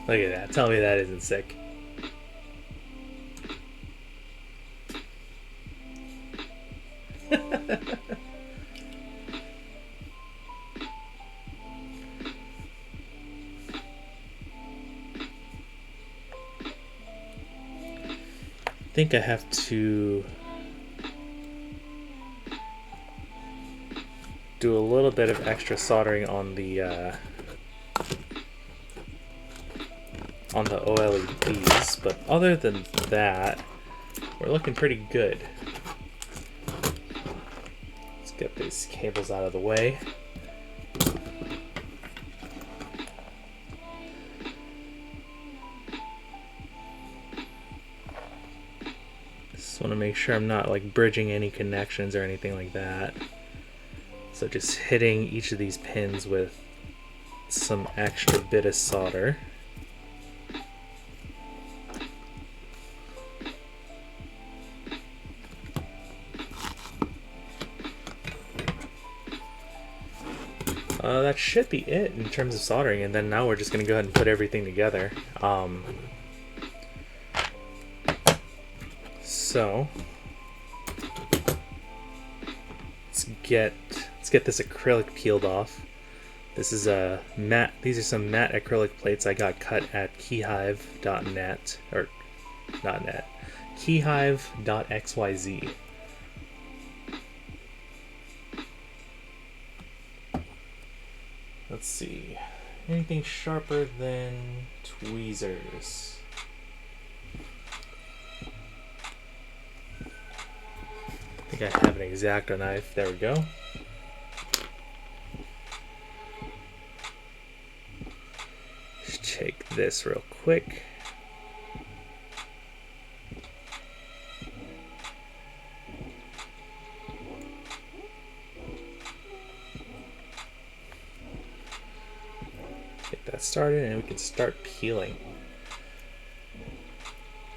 Look at that. Tell me that isn't sick. I think I have to do a little bit of extra soldering on the OLEDs, but other than that, we're looking pretty good. Let's get these cables out of the way. Just want to make sure I'm not like bridging any connections or anything like that. So just hitting each of these pins with some extra bit of solder. That should be it in terms of soldering, and then now we're just going to go ahead and put everything together. So let's get this acrylic peeled off. This is a matte. These are some matte acrylic plates I got cut at keyhive.net or .net, keyhive.xyz. Let's see. Anything sharper than tweezers? I think I have an X-Acto knife. There we go. Just take this real quick. Get that started and we can start peeling.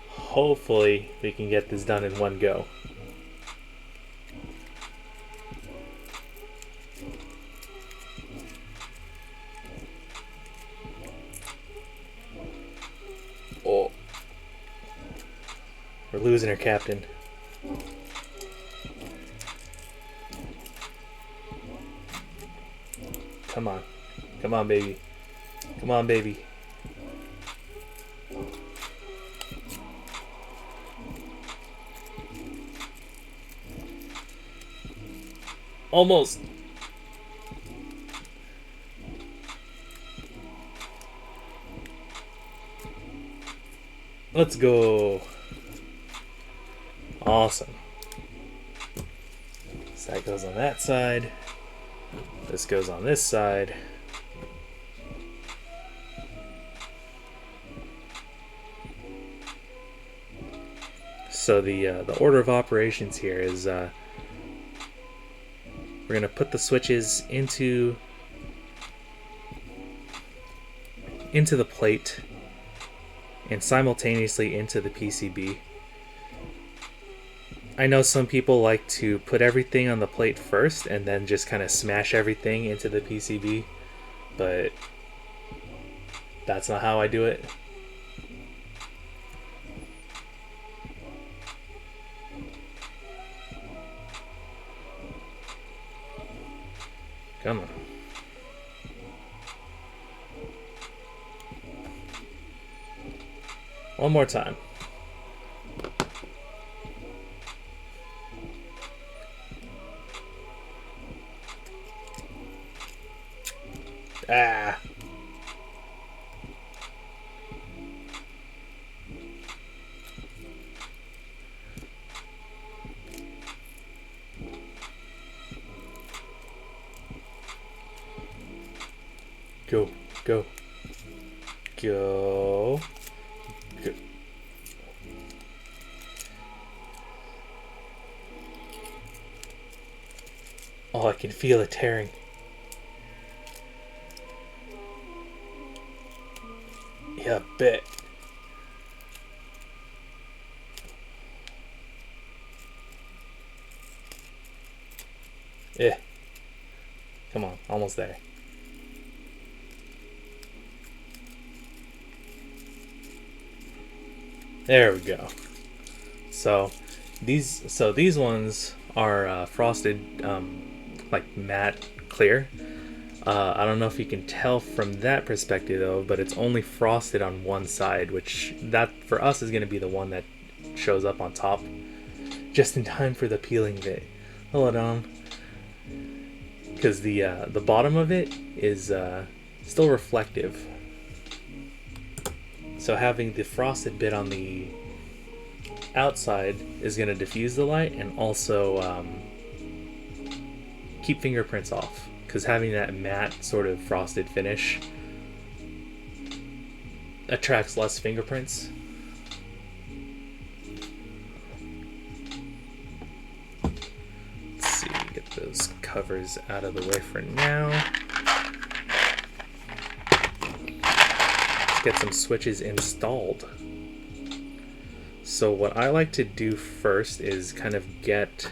Hopefully we can get this done in one go. Oh, we're losing our captain. Come on. Come on, baby. Come on, baby. Almost. Let's go. Awesome. So that goes on that side. This goes on this side. So the order of operations here is we're gonna put the switches into the plate and simultaneously into the PCB. I know some people like to put everything on the plate first and then just kind of smash everything into the PCB, but that's not how I do it. Come on. One more time. Ah. Go, go, go, go. Oh, I can feel it tearing. Yeah, bet. Yeah. Come on, almost there. There we go. So these ones are frosted, like matte clear. I don't know if you can tell from that perspective though, but it's only frosted on one side, which that for us is going to be the one that shows up on top, just in time for the peeling bit. Hold on, because the bottom of it is still reflective. So having the frosted bit on the outside is going to diffuse the light and also keep fingerprints off, because having that matte sort of frosted finish attracts less fingerprints. Let's see, get those covers out of the way for now. Let's get some switches installed. So what I like to do first is kind of get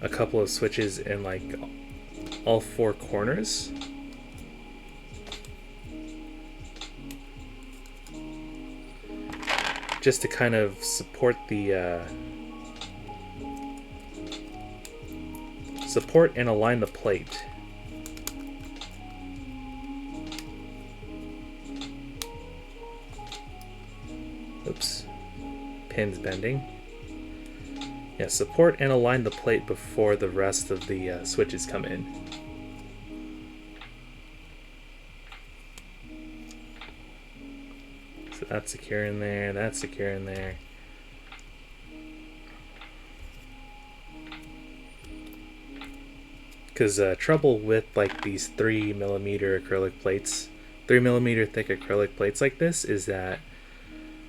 a couple of switches in like all four corners. Just to kind of support the support and align the plate. Oops, pin's bending. Yeah, support and align the plate before the rest of the switches come in. So that's secure in there, that's secure in there. Because trouble with like these 3mm acrylic plates, 3mm thick acrylic plates like this, is that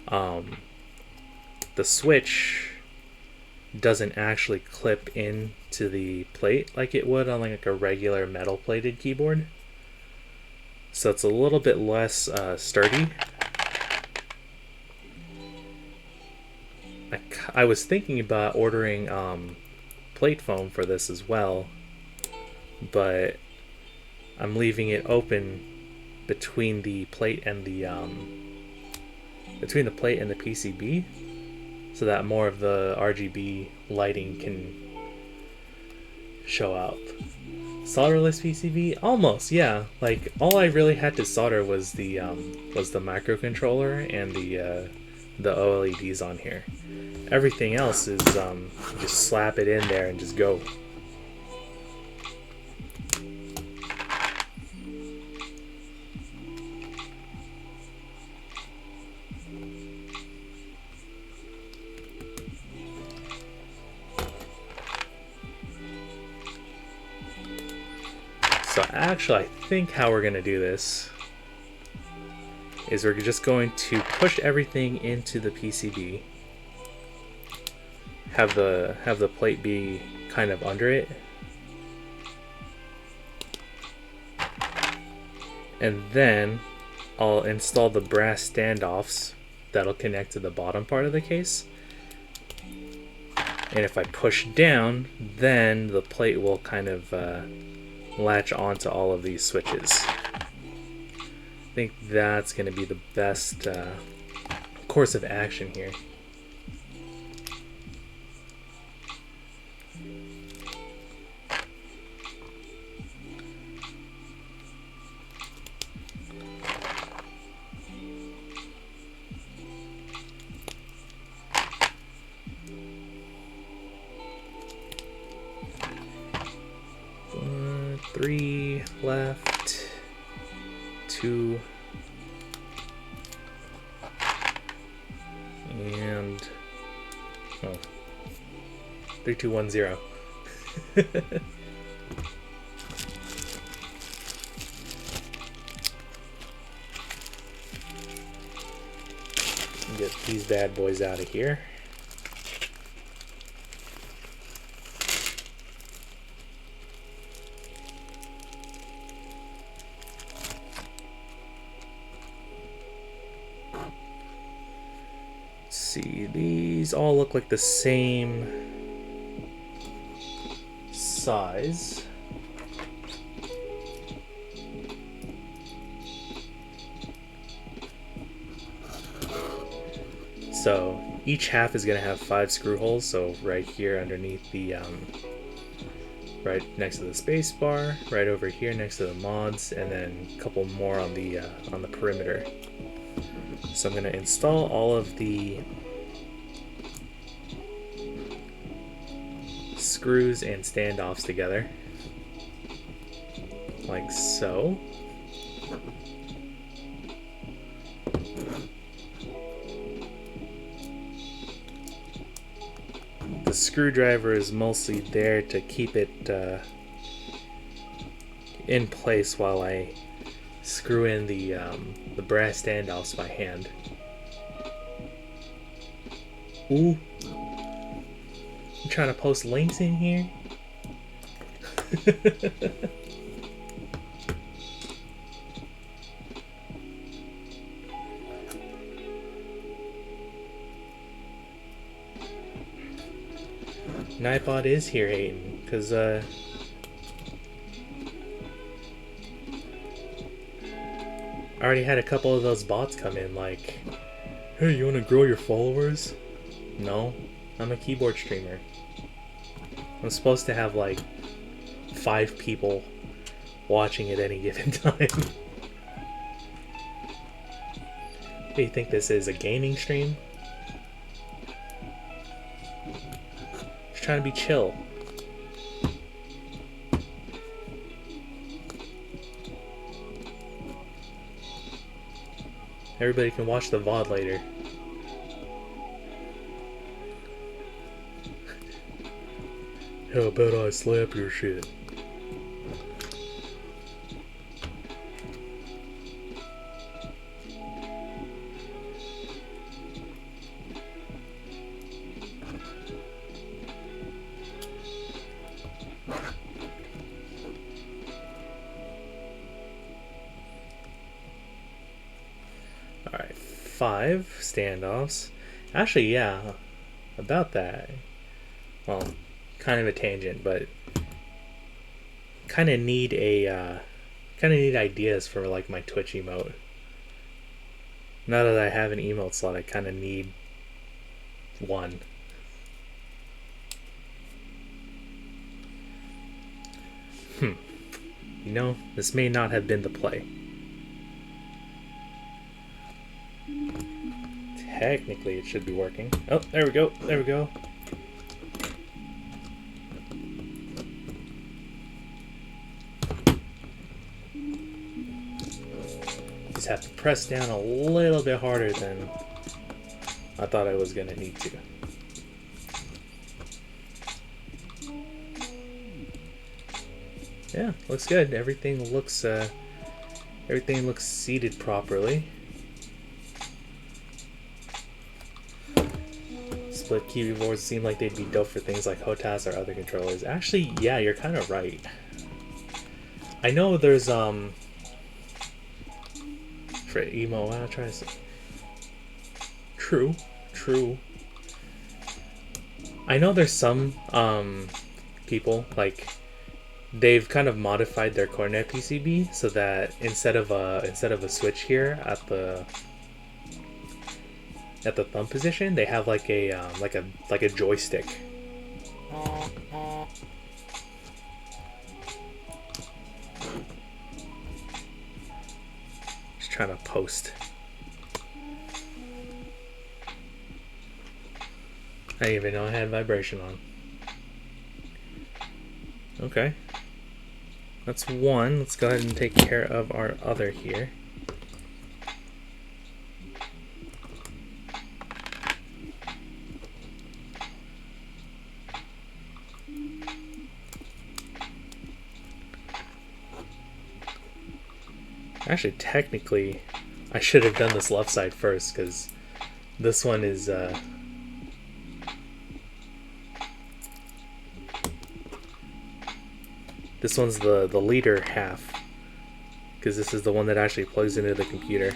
the switch doesn't actually clip into the plate like it would on like a regular metal plated keyboard. So it's a little bit less sturdy. I was thinking about ordering plate foam for this as well, but I'm leaving it open between the plate and the PCB, so that more of the RGB lighting can show out. Solderless PCB? Almost, yeah. Like all I really had to solder was the microcontroller and the OLEDs on here. Everything else is just slap it in there and just go. So actually, I think how we're gonna do this is we're just going to push everything into the PCB, have the plate be kind of under it, and then I'll install the brass standoffs that'll connect to the bottom part of the case. And if I push down, then the plate will kind of latch onto all of these switches. I think that's going to be the best course of action here. Three left, 2, and 3, 2, 1, 0. Get these bad boys out of here. See, these all look like the same size. So each half is going to have 5 screw holes, so right here underneath the right next to the space bar, right over here next to the mods, and then a couple more on the perimeter. So I'm going to install all of the screws and standoffs together, like so. The screwdriver is mostly there to keep it in place while I screw in the brass standoffs by hand. Ooh. I'm trying to post links in here. Nightbot is here hating, because I already had a couple of those bots come in like, hey, you want to grow your followers? No, I'm a keyboard streamer. I'm supposed to have like 5 people watching at any given time. Do you think this is a gaming stream? Just trying to be chill. Everybody can watch the VOD later. How about I slap your shit? Alright, 5 standoffs. Actually, yeah, about that. Well, kind of a tangent, but kind of need ideas for like my Twitch emote. Now that I have an emote slot, I kind of need one. You know, this may not have been the play. Technically, it should be working. Oh, there we go. There we go. Just have to press down a little bit harder than I thought I was gonna need to. Yeah, looks good. Everything looks seated properly. Split keyboards seem like they'd be dope for things like HOTAS or other controllers. Actually, yeah, you're kind of right. I know there's for emo. I'll try to see. True. I know there's some people like they've kind of modified their Corne PCB so that instead of a switch here at the thumb position, they have like a joystick. Just trying to post. I didn't even know I had vibration on. Okay. That's one. Let's go ahead and take care of our other here. Actually, technically, I should have done this left side first, because this one is, this one's the leader half, because this is the one that actually plugs into the computer.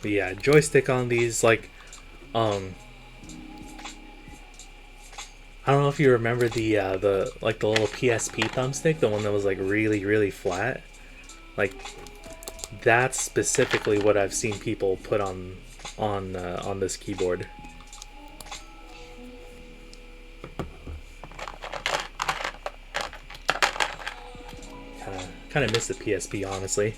But yeah, joystick on these, like, I don't know if you remember the little PSP thumbstick, the one that was like really flat. Like, that's specifically what I've seen people put on this keyboard. Kind of miss the PSP, honestly.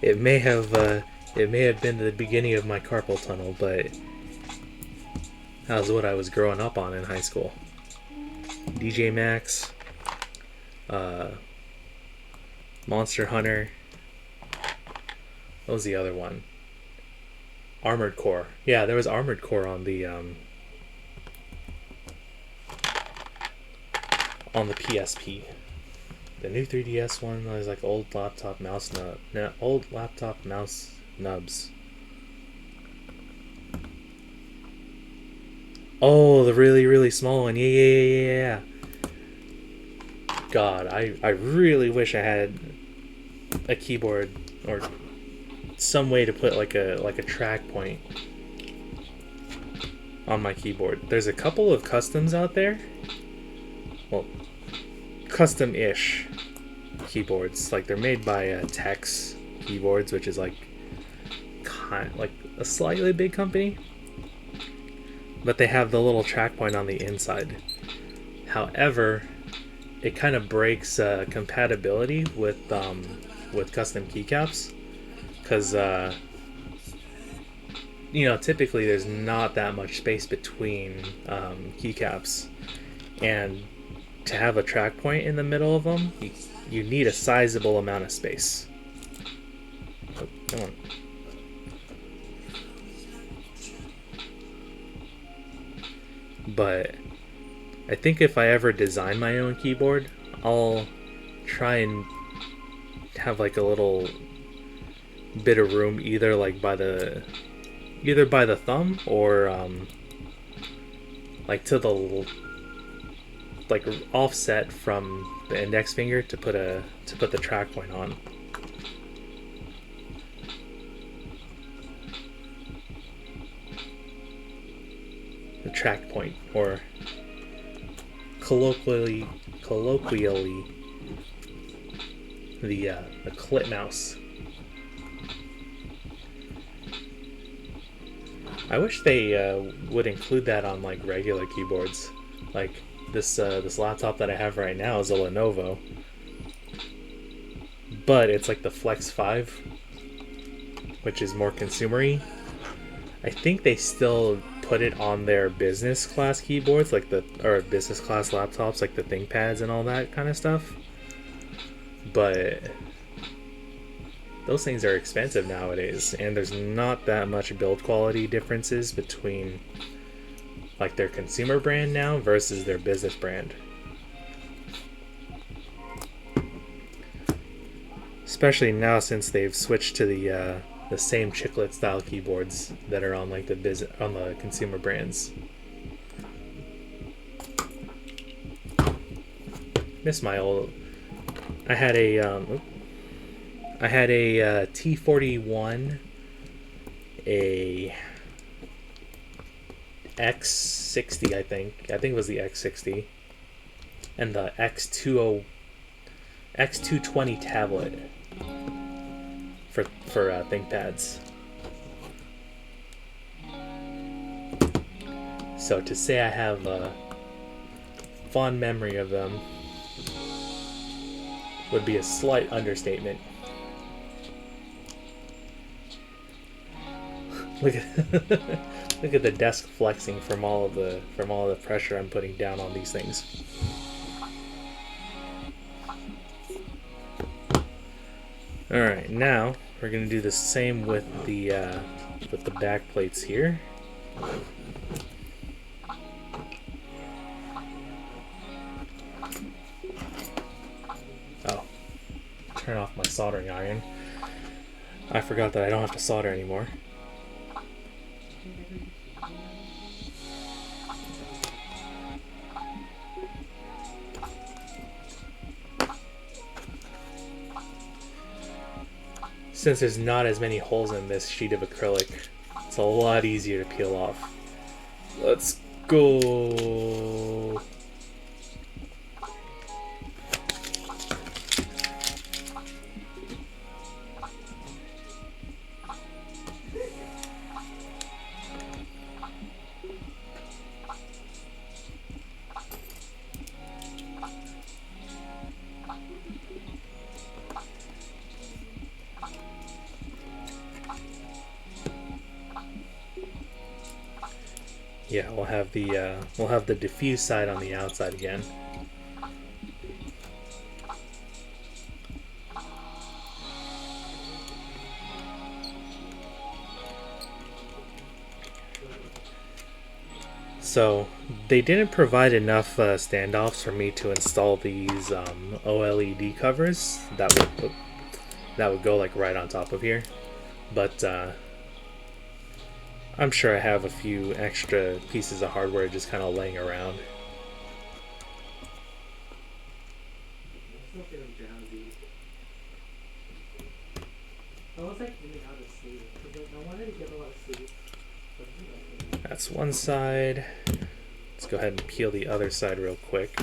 It may have been the beginning of my carpal tunnel, but that was what I was growing up on in high school. DJ Max, Monster Hunter. What was the other one? Armored Core. Yeah, there was Armored Core on the PSP. The new 3DS one was like old laptop mouse nubs. Oh, the really small one. Yeah. God, I really wish I had a keyboard or some way to put like a track point on my keyboard. There's a couple of customs out there. Well, custom-ish keyboards. Like, they're made by Tex Keyboards, which is like a slightly big company, but they have the little track point on the inside. However, it kind of breaks compatibility with custom keycaps, because typically there's not that much space between keycaps, and to have a track point in the middle of them, you need a sizable amount of space. Oh, come on. But I think if I ever design my own keyboard, I'll try and have like a little bit of room either by the thumb or like to the like offset from the index finger to put the track point on. The track point, or colloquially the clip mouse. I wish they would include that on like regular keyboards. Like this laptop that I have right now is a Lenovo, but it's like the Flex 5, which is more consumer-y. I think they still put it on their business class keyboards, or business class laptops, like the ThinkPads and all that kind of stuff. But those things are expensive nowadays, and there's not that much build quality differences between like their consumer brand now versus their business brand. Especially now since they've switched to the same chiclet style keyboards that are on like the consumer brands. Miss my old. I had a T41, a X60, I think it was the X60, and the X220 tablet for ThinkPads. So to say I have a fond memory of them would be a slight understatement. Look at the desk flexing from all the pressure I'm putting down on these things. All right, now we're gonna do the same with the back plates here. Oh, turn off my soldering iron. I forgot that I don't have to solder anymore. Since there's not as many holes in this sheet of acrylic, it's a lot easier to peel off. Let's go. Yeah, we'll have the diffuse side on the outside again. So they didn't provide enough standoffs for me to install these OLED covers that would go like right on top of here, but I'm sure I have a few extra pieces of hardware just kind of laying around. That's one side. Let's go ahead and peel the other side real quick.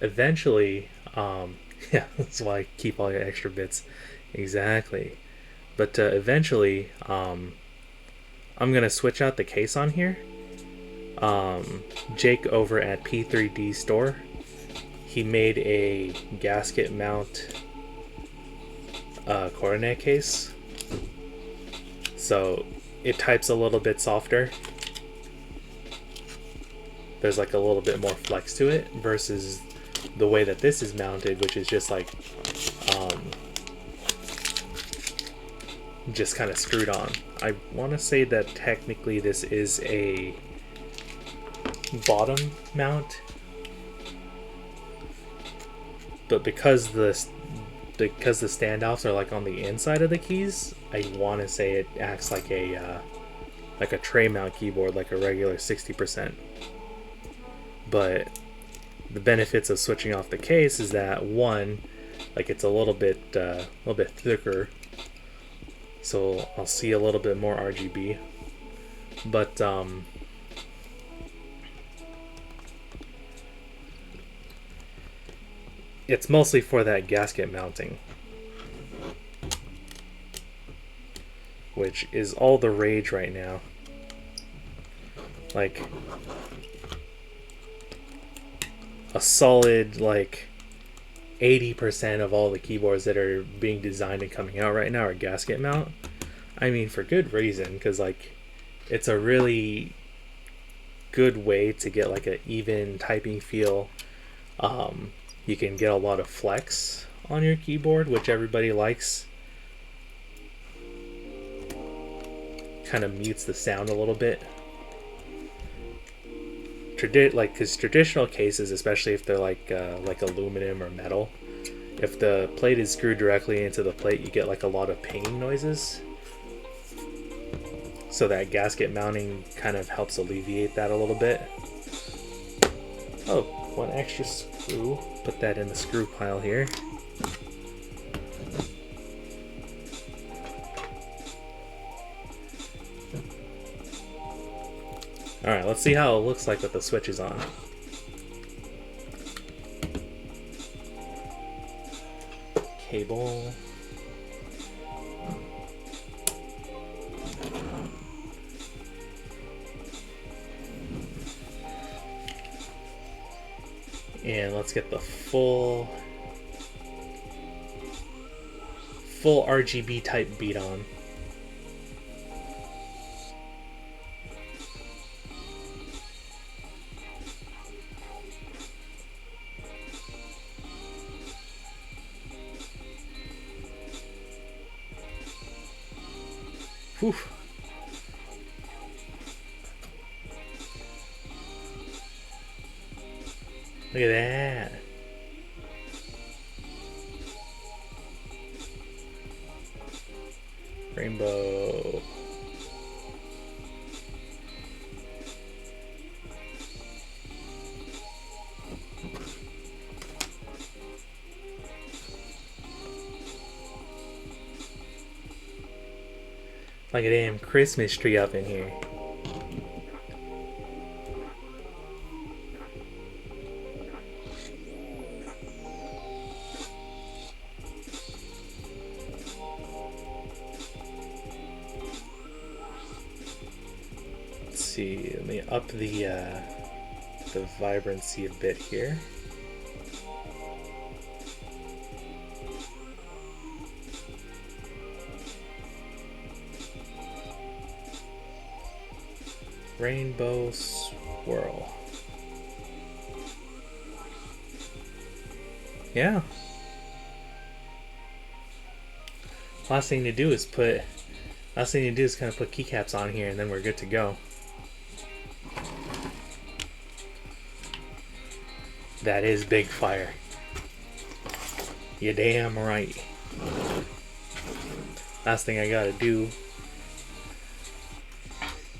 Eventually, yeah, that's why I keep all your extra bits. Exactly. But eventually, I'm going to switch out the case on here. Jake over at P3D Store, he made a gasket mount Corne case. So it types a little bit softer. There's like a little bit more flex to it versus the way that this is mounted, which is just like just kind of screwed on. I want to say that technically this is a bottom mount, but because the standoffs are like on the inside of the keys, I want to say it acts like a tray mount keyboard, like a regular 60%. But the benefits of switching off the case is that one, like it's a little bit thicker, so I'll see a little bit more RGB, but it's mostly for that gasket mounting, which is all the rage right now. Like a solid like 80% of all the keyboards that are being designed and coming out right now are gasket mount. I mean, for good reason, because like it's a really good way to get like an even typing feel. you can get a lot of flex on your keyboard, which everybody likes. Kind of mutes the sound a little bit. Because traditional cases, especially if they're like aluminum or metal, if the plate is screwed directly into the plate, you get like a lot of pinging noises. So that gasket mounting kind of helps alleviate that a little bit. Oh, one extra screw. Put that in the screw pile here. Alright, let's see how it looks like with the switches on. Cable. And let's get the full RGB type beat on. Whew. Look at that. Rainbow. Like a damn Christmas tree up in here. Let's see, let me up the vibrancy a bit here. Rainbow swirl. Yeah. Last thing to do is kind of put keycaps on here, and then we're good to go. That is big fire. You damn right. Last thing I gotta do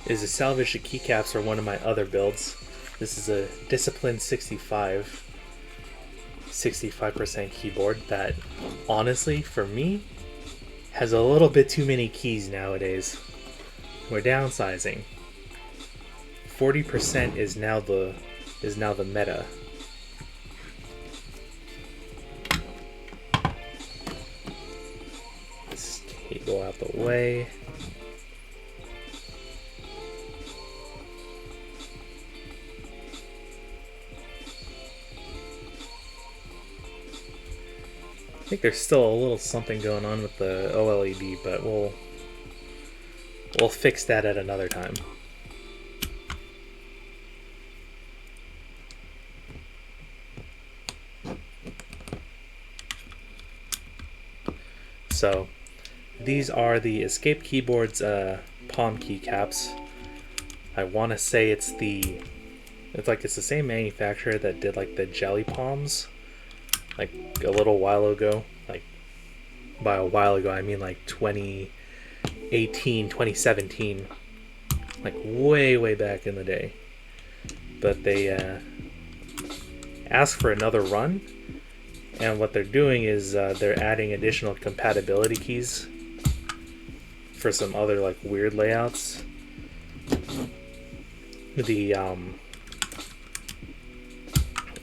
is to salvage the keycaps for one of my other builds. This is a Discipline 65% keyboard that, honestly, for me, has a little bit too many keys nowadays. We're downsizing. 40% is now the meta. This cable out the way. I think there's still a little something going on with the OLED, but we'll fix that at another time. So these are the Escape Keyboards palm keycaps. I want to say it's the same manufacturer that did like the jelly palms like a little while ago. Like by a while ago I mean like 2018, 2017, like way back in the day. But they asked for another run, and what they're doing is they're adding additional compatibility keys for some other like weird layouts. The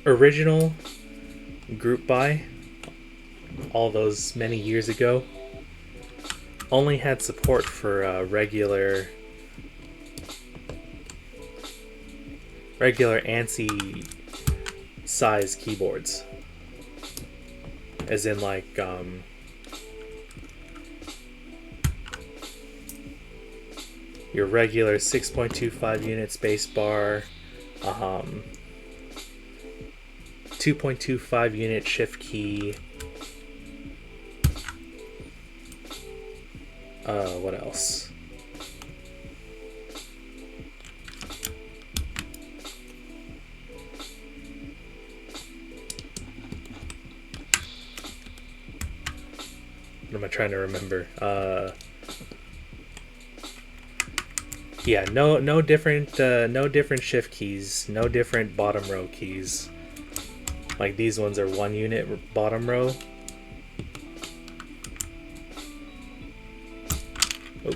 original group buy, all those many years ago, only had support for regular ANSI size keyboards, as in like your regular 6.25 unit spacebar, 2.25 unit shift key. What else? What am I trying to remember? Yeah, no different shift keys, no different bottom row keys. Like these ones are 1 unit bottom row. Oh.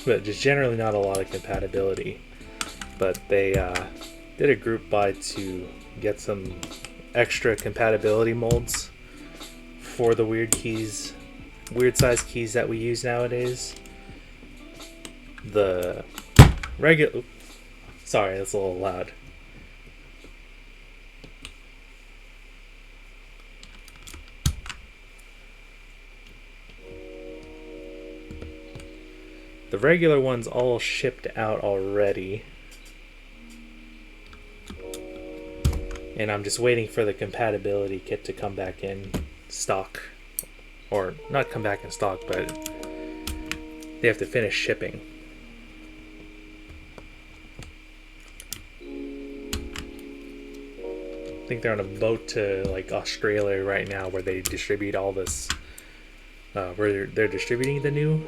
But just generally not a lot of compatibility. But they did a group buy to get some extra compatibility molds for the weird size keys that we use nowadays. The regular, sorry, that's a little loud. The regular ones all shipped out already. And I'm just waiting for the compatibility kit to come back in stock. Or not come back in stock, but they have to finish shipping. I think they're on a boat to like Australia right now where they distribute all this, where they're distributing the new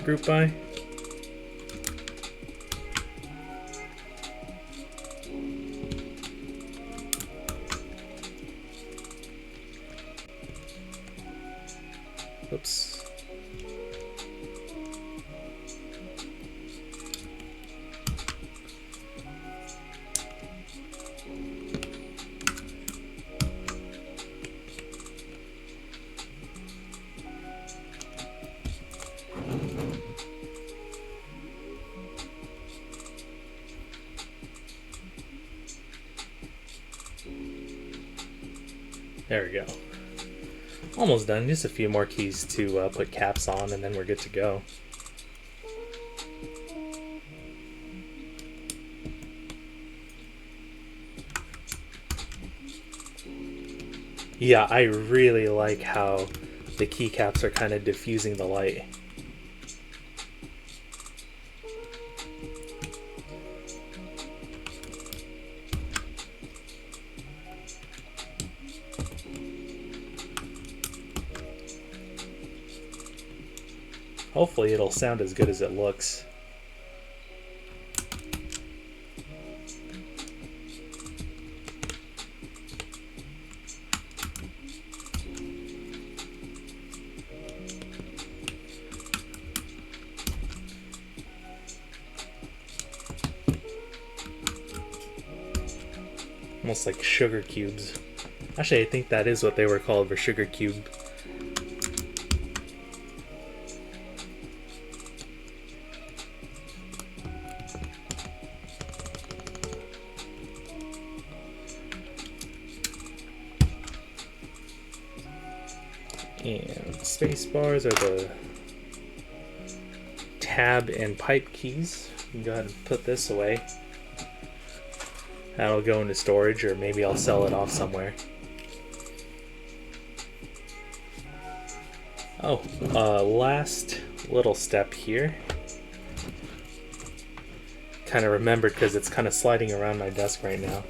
group buy. Oops. There we go. Almost done. Just a few more keys to put caps on, and then we're good to go. Yeah, I really like how the keycaps are kind of diffusing the light. Hopefully it'll sound as good as it looks. Almost like sugar cubes. Actually, I think that is what they were called, for sugar cube. And space bars are the tab and pipe keys. You can go ahead and put this away. That'll go into storage, or maybe I'll sell it off somewhere. Oh, last little step here. Kind of remembered because it's kind of sliding around my desk right now.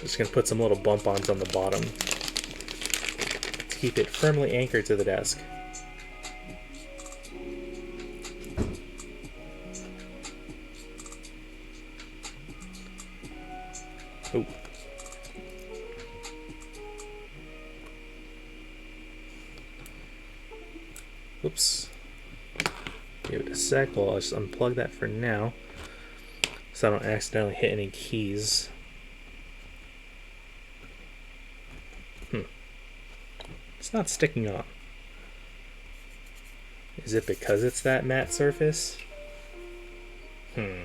Just gonna put some little bump-ons on the bottom to keep it firmly anchored to the desk. Oh. Oops. Give it a sec. Well, I'll just unplug that for now, so I don't accidentally hit any keys. It's not sticking on. Is it because it's that matte surface? I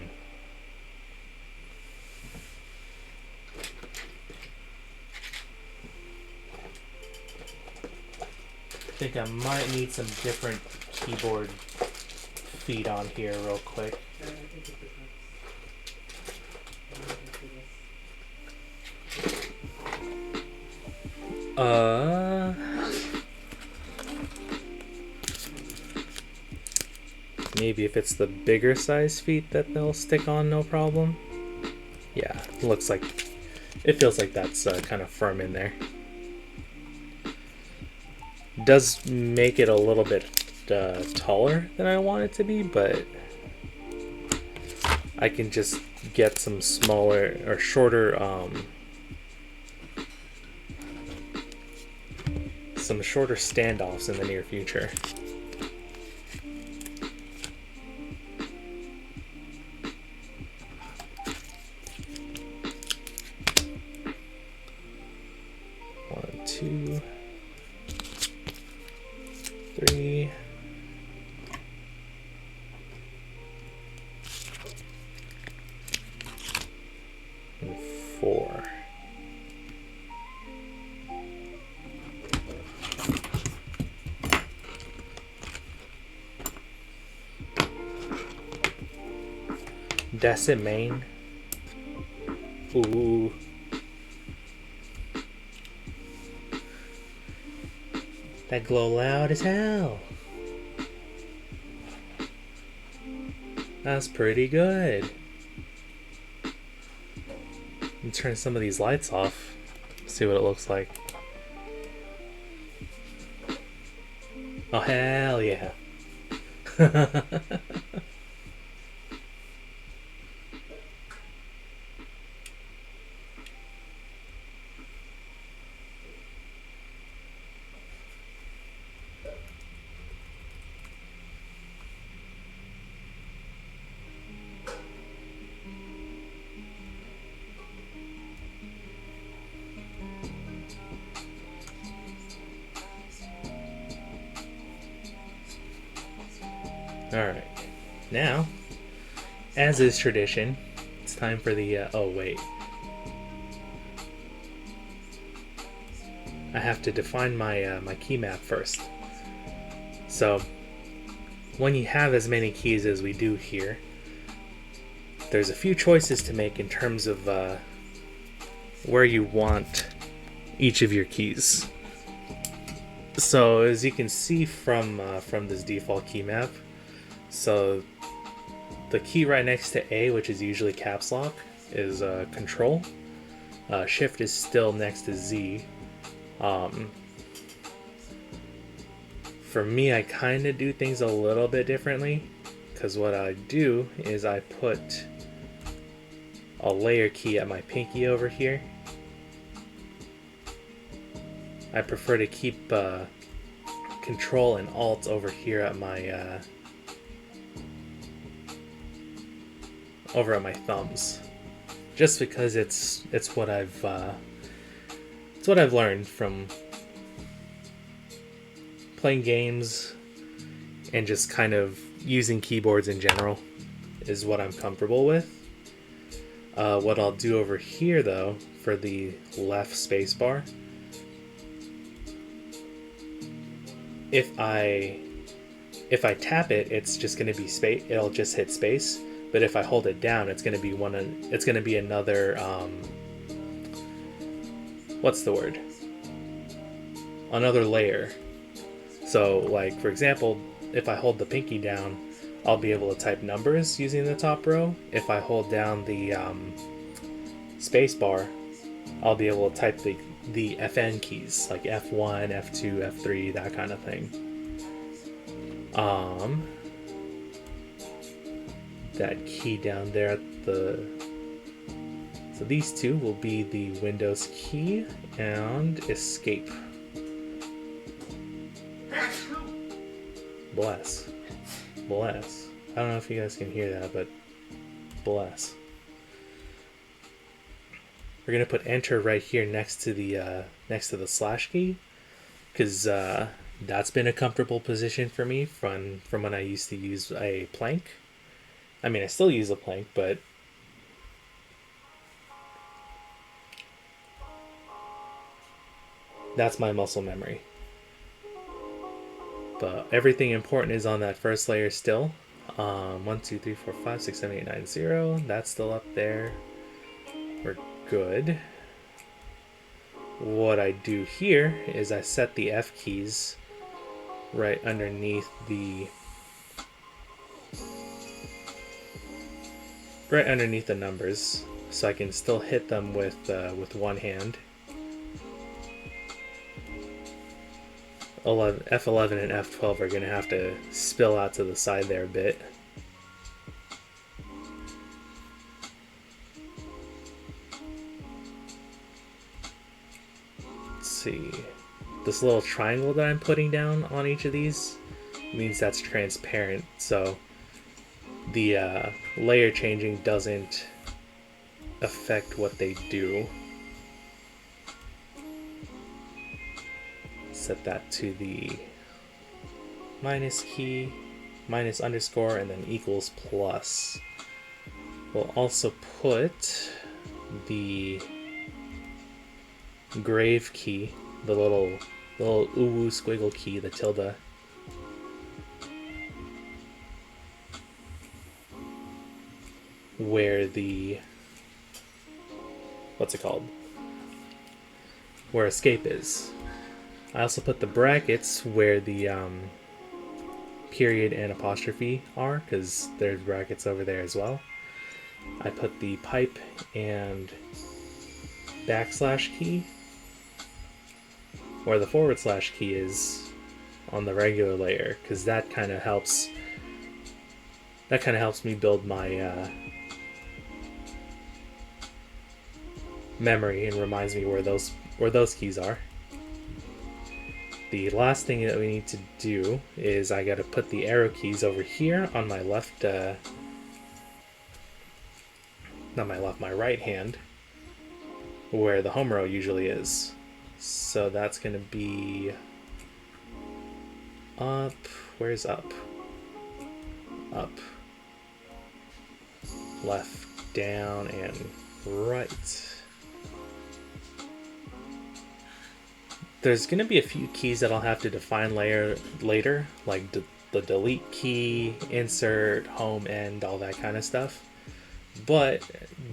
think I might need some different keyboard feet on here real quick. Maybe if it's the bigger size feet that they'll stick on, no problem. Yeah, looks like it feels like that's kind of firm in there. Does make it a little bit taller than I want it to be, but I can just get some smaller or shorter some shorter standoffs in the near future. One, two, three. And four. That's it, man. Ooh. That glow loud as hell. That's pretty good. I'm turning some of these lights off. See what it looks like. Oh, hell yeah. Alright, now, as is tradition, it's time for the, oh wait. I have to define my, my key map first. So, when you have as many keys as we do here, there's a few choices to make in terms of where you want each of your keys. So, as you can see from this default key map, so the key right next to A, which is usually caps lock, is control. Shift is still next to Z. For me, I kind of do things a little bit differently, because what I do is I put a layer key at my pinky over here. I prefer to keep control and alt over here at my over at my thumbs, just because it's what I've learned from playing games and just kind of using keyboards in general is what I'm comfortable with. What I'll do over here though for the left spacebar, if I tap it, it's just going to be space. It'll just hit space. But if I hold it down, it's going to be another, what's the word? Another layer. So, like, for example, if I hold the pinky down, I'll be able to type numbers using the top row. If I hold down the space bar, I'll be able to type the FN keys, like F1, F2, F3, that kind of thing. That key down there at so these two will be the Windows key and escape. Bless. I don't know if you guys can hear that, but bless. We're gonna put enter right here next to the slash key, because that's been a comfortable position for me from when I used to use a plank. I mean, I still use a plank, but that's my muscle memory. But everything important is on that first layer still. 1, 2, 3, 4, 5, 6, 7, 8, 9, 0. That's still up there. We're good. What I do here is I set the F keys right underneath the numbers, so I can still hit them with one hand. F11 and F12 are going to have to spill out to the side there a bit. Let's see. This little triangle that I'm putting down on each of these means that's transparent, so the layer changing doesn't affect what they do. Set that to the minus key, minus underscore, and then equals plus. We'll also put the grave key, the little uwu squiggle key, the tilde, where the, what's it called? Where escape is. I also put the brackets where the period and apostrophe are, because there's brackets over there as well. I put the pipe and backslash key where the forward slash key is on the regular layer, because that kind of helps me build my memory and reminds me where those keys are. The last thing that we need to do is I gotta put the arrow keys over here on my left, my right hand, where the home row usually is. So that's gonna be up. Where's up? Up. Left, down, and right. There's going to be a few keys that I'll have to define later, like the delete key, insert, home, end, all that kind of stuff. But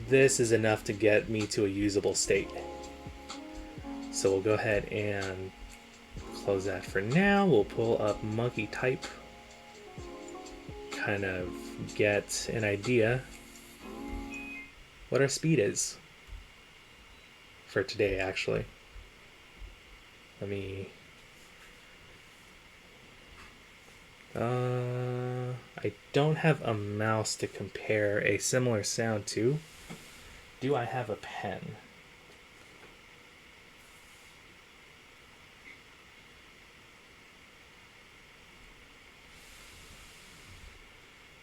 this is enough to get me to a usable state. So we'll go ahead and close that for now. We'll pull up monkey type, kind of get an idea what our speed is for today, actually. Let me... I don't have a mouse to compare a similar sound to. Do I have a pen?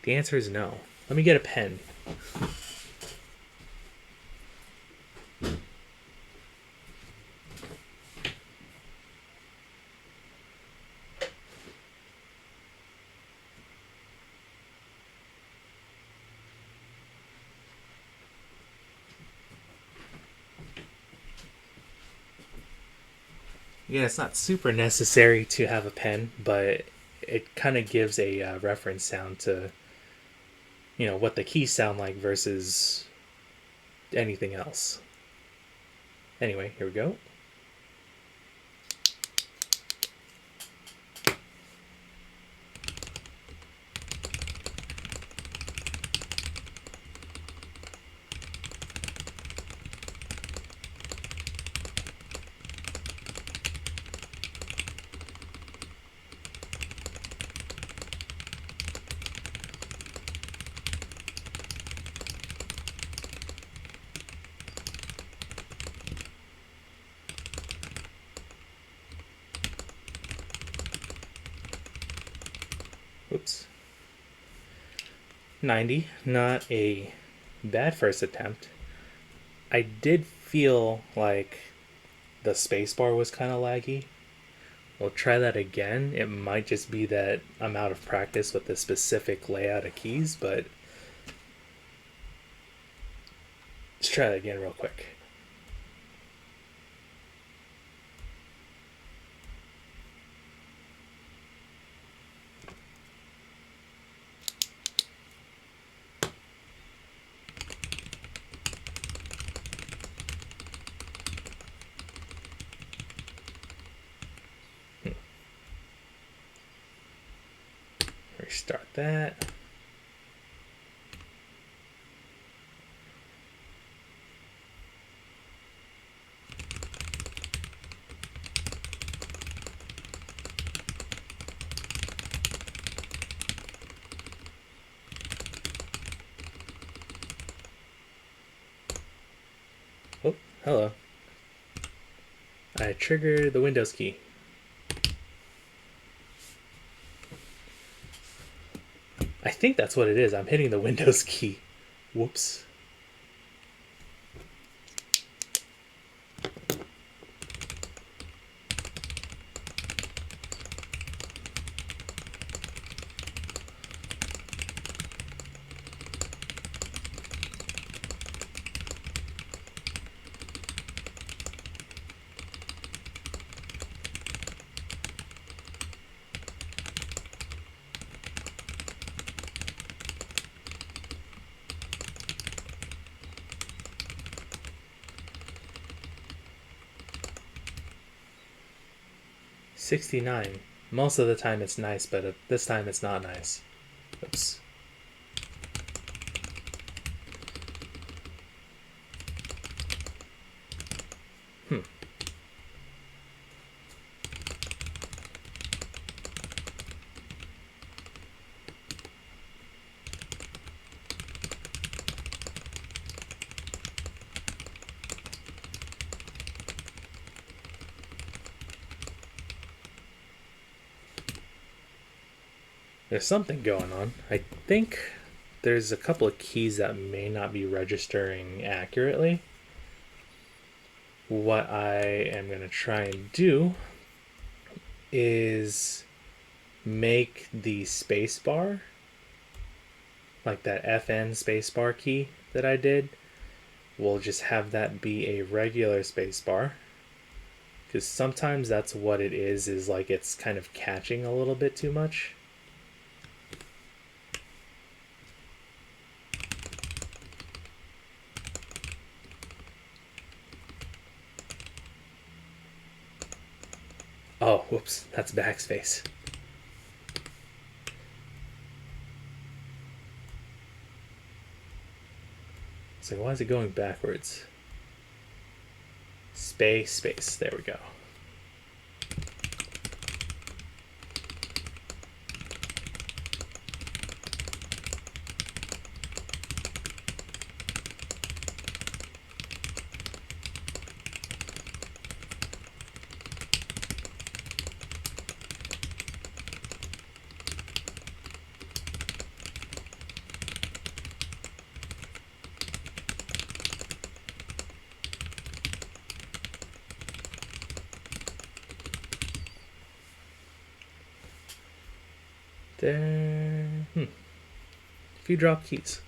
The answer is no. Let me get a pen. Yeah, it's not super necessary to have a pen, but it kind of gives a reference sound to, what the keys sound like versus anything else. Anyway, here we go. Oops. 90, not a bad first attempt. I did feel like the spacebar was kind of laggy. We'll try that again. It might just be that I'm out of practice with the specific layout of keys, but let's try that again real quick. restart that. Oh, hello. I triggered the Windows key. I think that's what it is. I'm hitting the Windows key. Whoops. $69. Most of the time it's nice, but this time it's not nice. Oops. There's something going on. I think there's a couple of keys that may not be registering accurately. What I am going to try and do is make the spacebar, like that FN spacebar key that I did, we'll just have that be a regular spacebar. Because sometimes that's what it is like it's kind of catching a little bit too much. Oh, whoops, that's backspace. So why is it going backwards? Space, there we go. There. A few drop keys.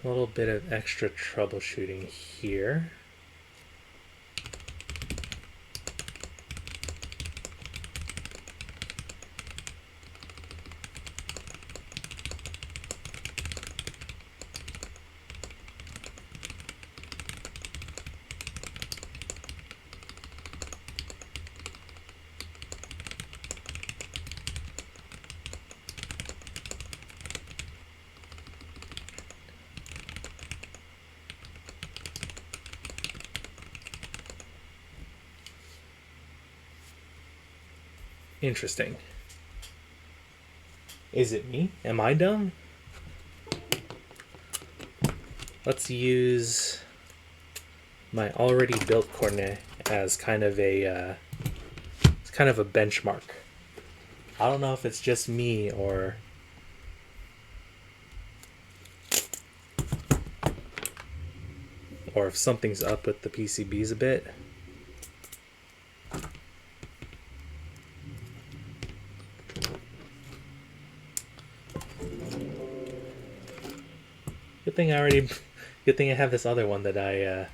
A little bit of extra troubleshooting here. Interesting. Is it me? Am I dumb? Let's use my already built Corne as kind of a benchmark. I don't know if it's just me or if something's up with the PCBs a bit. Good thing I have this other one that I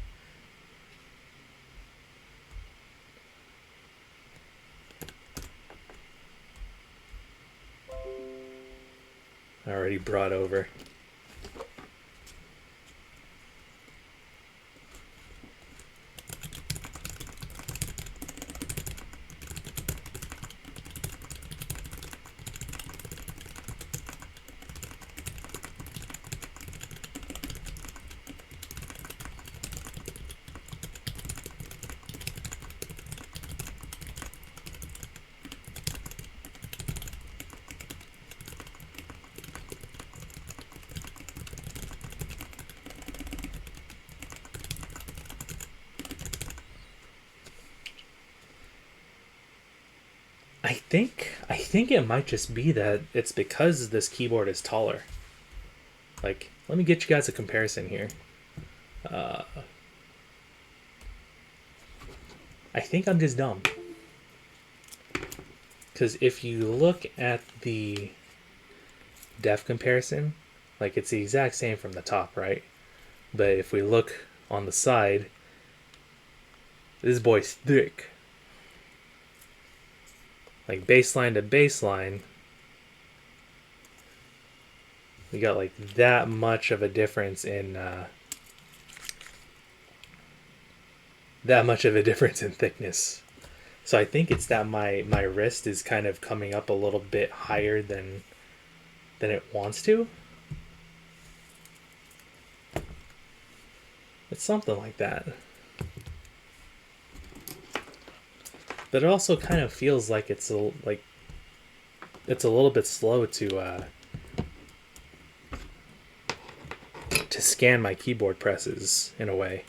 already brought over. I think it might just be that it's because this keyboard is taller. Like, let me get you guys a comparison here. I think I'm just dumb. Because if you look at the depth comparison, like it's the exact same from the top, right? But if we look on the side, this boy's thick. Like baseline to baseline, we got like that much of a difference in thickness. So I think it's that my wrist is kind of coming up a little bit higher than it wants to. It's something like that. But it also kind of feels like it's a little bit slow to scan my keyboard presses in a way.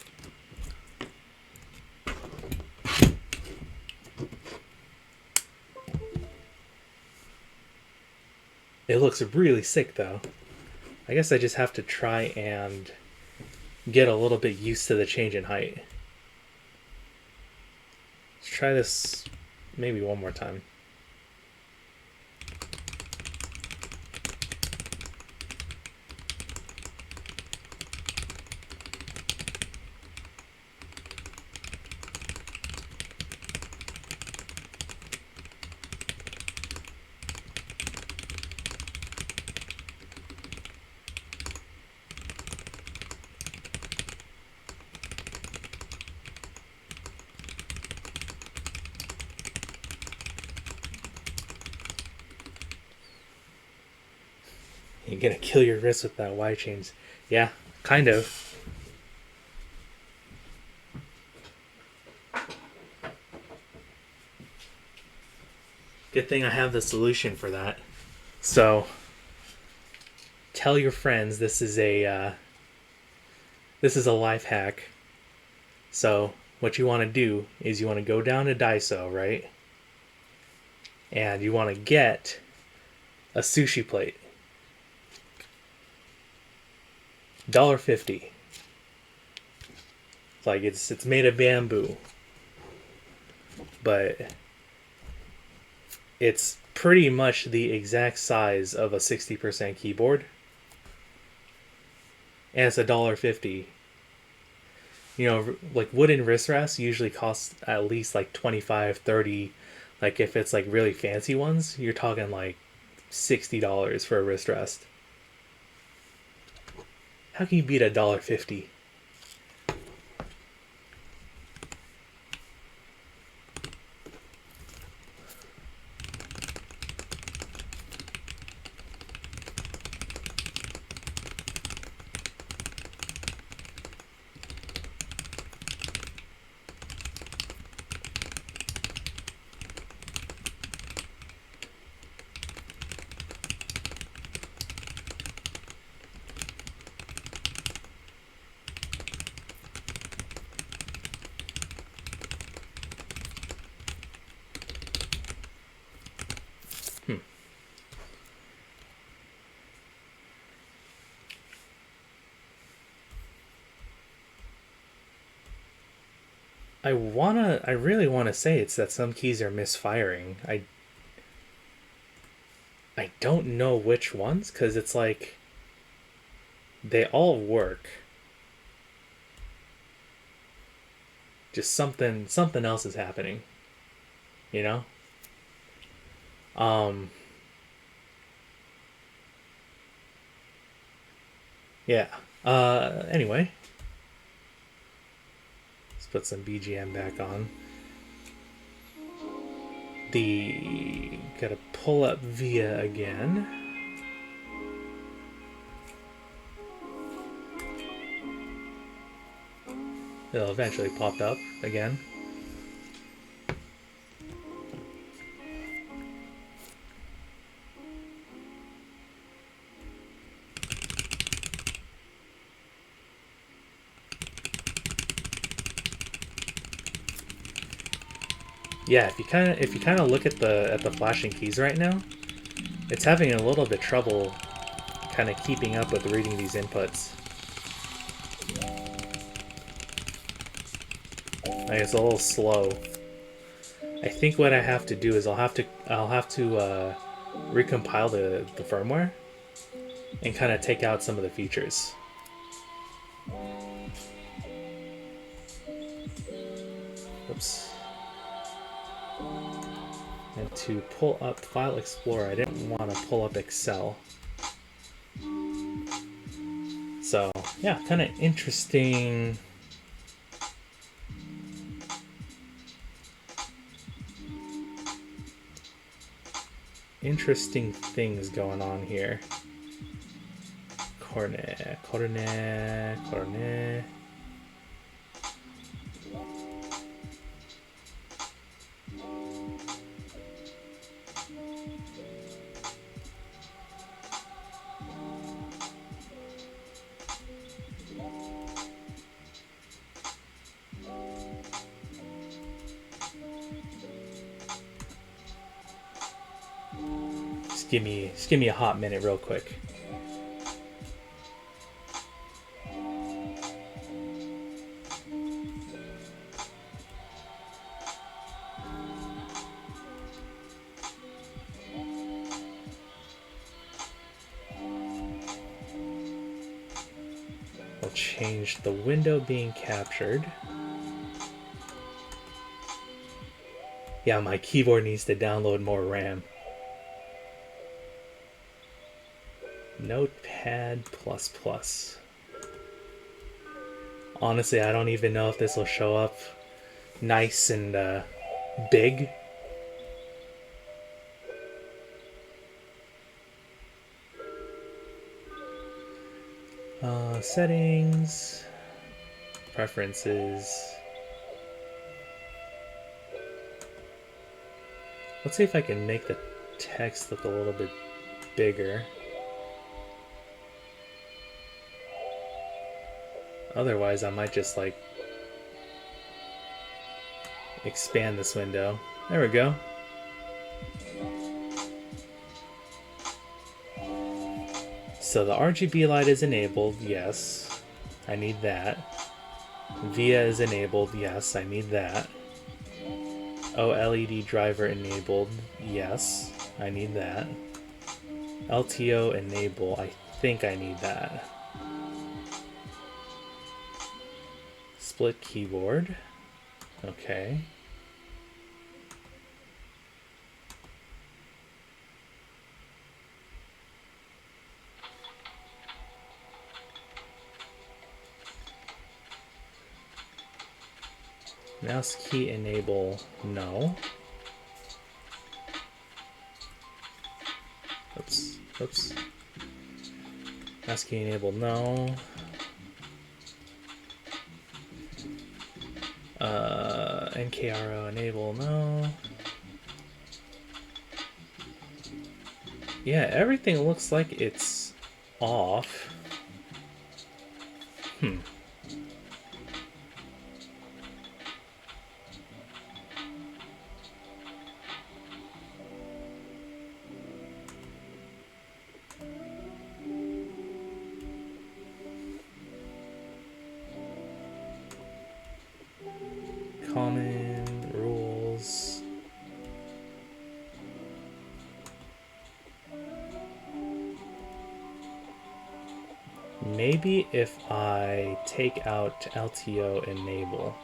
It looks really sick though. I guess I just have to try and get a little bit used to the change in height. Let's try this maybe one more time. You're gonna kill your wrist with that Y chains. Yeah, kind of. Good thing I have the solution for that. So, tell your friends this is a life hack. So, what you want to do is you want to go down to Daiso, right? And you want to get a sushi plate. $1.50. Like it's made of bamboo, but it's pretty much the exact size of a 60% keyboard, and it's $1.50. You know, like wooden wrist rests usually cost at least like 25, 30. Like if it's like really fancy ones, you're talking like $60 for a wrist rest. How can you beat $1.50? I really wanna say it's that some keys are misfiring. I don't know which ones, because it's like they all work. Just something else is happening. You know? Yeah. Anyway. Let's put some BGM back on. Gotta pull up Via again. It'll eventually pop up again. Yeah, if you kind of look at the flashing keys right now, it's having a little bit trouble kind of keeping up with reading these inputs. Like it's a little slow. I think what I have to do is I'll have to recompile the firmware and kind of take out some of the features. Oops. And to pull up File Explorer, I didn't want to pull up Excel. So yeah, kind of interesting. Interesting things going on here. Corne. Just give me a hot minute real quick. We'll change the window being captured. Yeah, my keyboard needs to download more RAM. Notepad++. Honestly, I don't even know if this will show up nice and big. Settings, preferences. Let's see if I can make the text look a little bit bigger. Otherwise, I might just like expand this window. There we go. So the RGB light is enabled, yes, I need that. VIA is enabled, yes, I need that. OLED driver enabled, yes, I need that. LTO enable, I think I need that. Split keyboard, okay. Mouse key enable, no. Oops. Mouse key enable, no. NKRO enable, no. Yeah, everything looks like it's off. Common rules. Maybe if I take out LTO enable.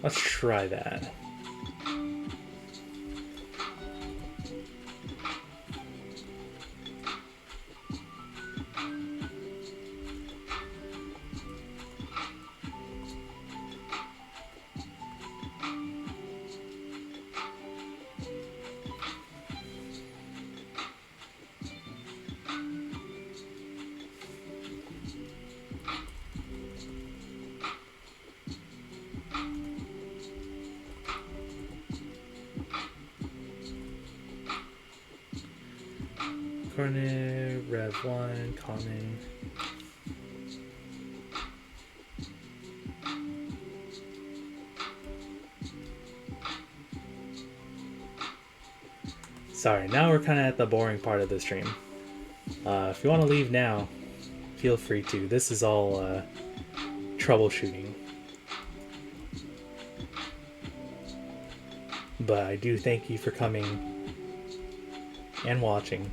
Let's try that. Corne, Rev 1, Common. Sorry, now we're kind of at the boring part of the stream. If you want to leave now, feel free to. This is all troubleshooting. But I do thank you for coming and watching.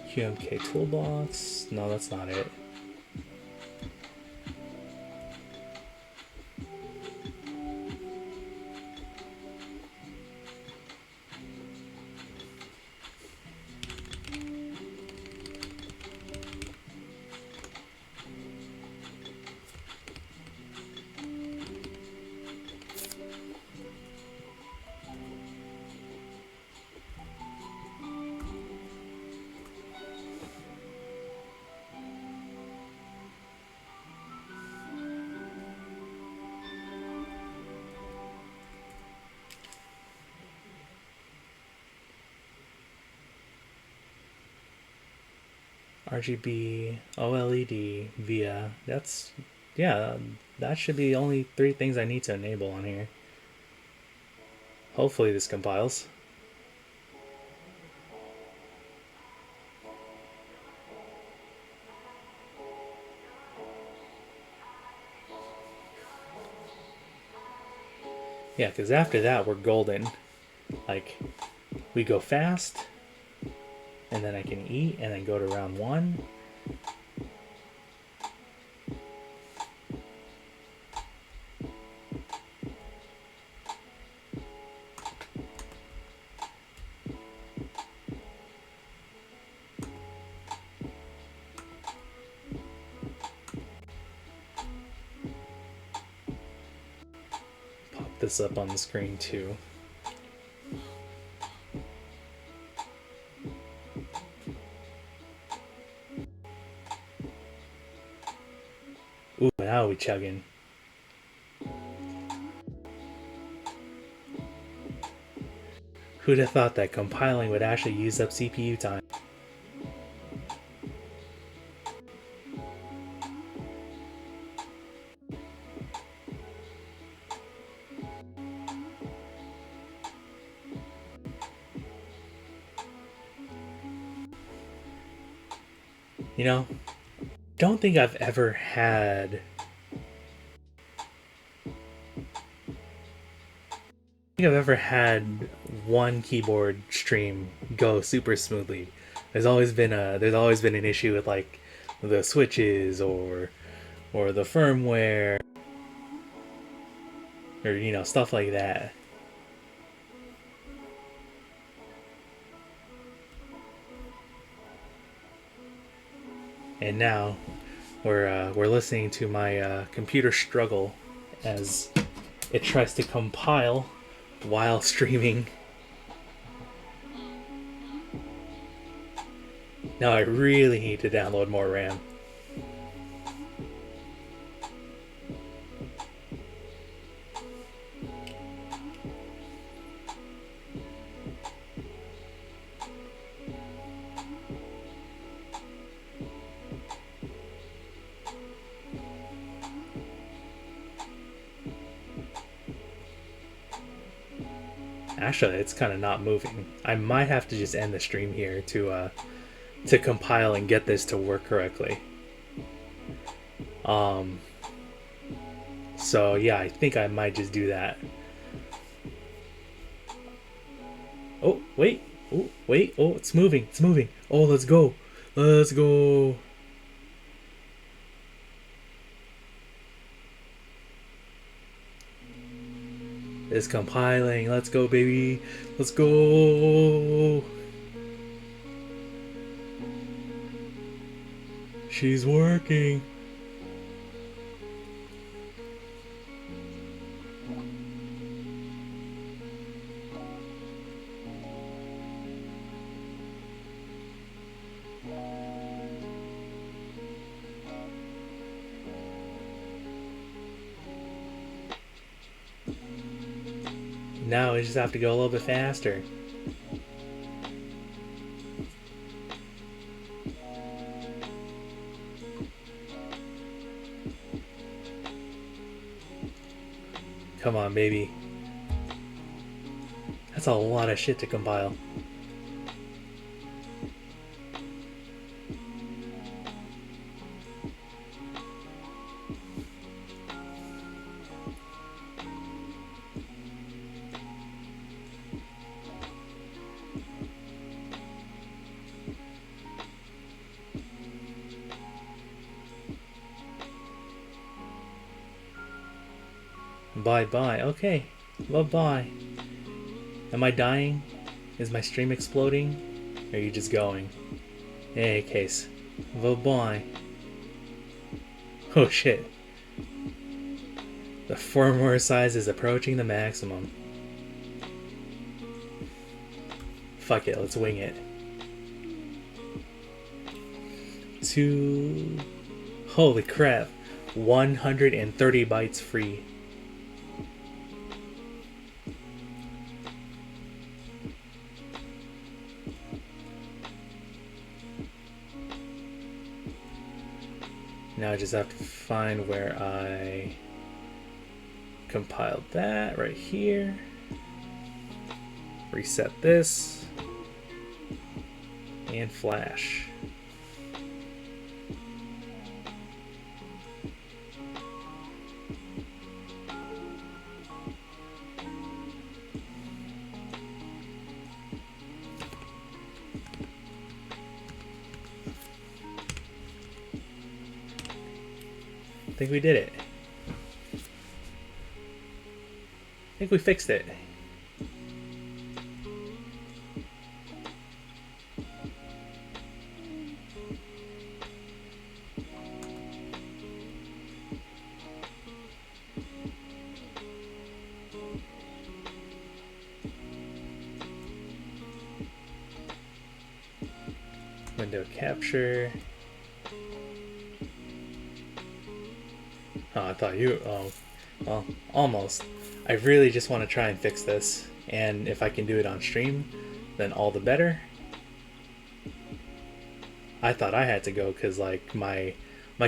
QMK Toolbox. No, that's not it. RGB, OLED, VIA. That's, yeah, that should be the only 3 things I need to enable on here. Hopefully this compiles. Yeah, because after that we're golden. Like, we go fast, and then I can eat, and then go to round 1. Pop this up on the screen too. Ooh, now we chugging. Who'd have thought that compiling would actually use up CPU time? You know, don't think I've ever had one keyboard stream go super smoothly. There's always been an issue with like the switches or the firmware or, you know, stuff like that. And now we're listening to my computer struggle as it tries to compile while streaming. Now I really need to download more RAM. Actually, it's kind of not moving. I might have to just end the stream here to compile and get this to work correctly. So yeah, I think I might just do that. Oh, wait. Oh, wait. Oh, it's moving. It's moving. Oh, let's go. Let's go. It's compiling. Let's go, baby. Let's go. She's working. Now we just have to go a little bit faster. Come on, baby. That's a lot of shit to compile. Bye-bye. Okay. Bye-bye. Am I dying? Is my stream exploding? Or are you just going? In any case. Bye-bye. Oh shit. The firmware size is approaching the maximum. Fuck it, let's wing it. Holy crap. 130 bytes free. Now I just have to find where I compiled that right here. Reset this. And flash. I think we did it. I think we fixed it. Window capture. Oh, I thought you... Oh, well, almost. I really just want to try and fix this. And if I can do it on stream, then all the better. I thought I had to go because, like, my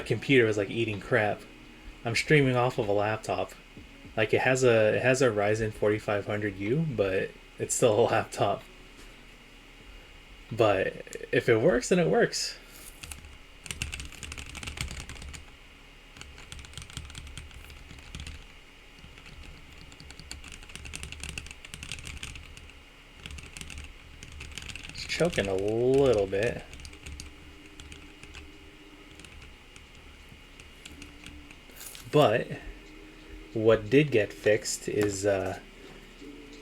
computer was, like, eating crap. I'm streaming off of a laptop. Like, it has a Ryzen 4500U, but it's still a laptop. But if it works, then it works. It's choking a little bit. But what did get fixed is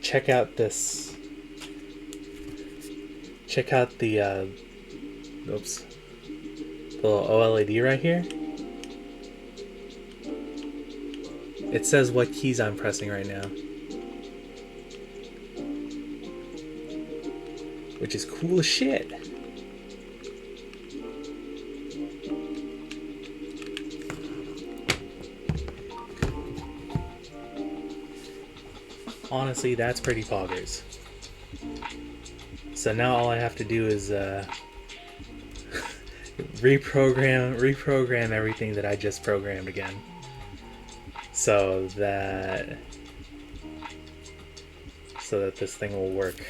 check out this. Check out the oops, the little OLED right here. It says what keys I'm pressing right now, which is cool as shit. Honestly, that's pretty poggers. So now all I have to do is reprogram everything that I just programmed again, so that this thing will work.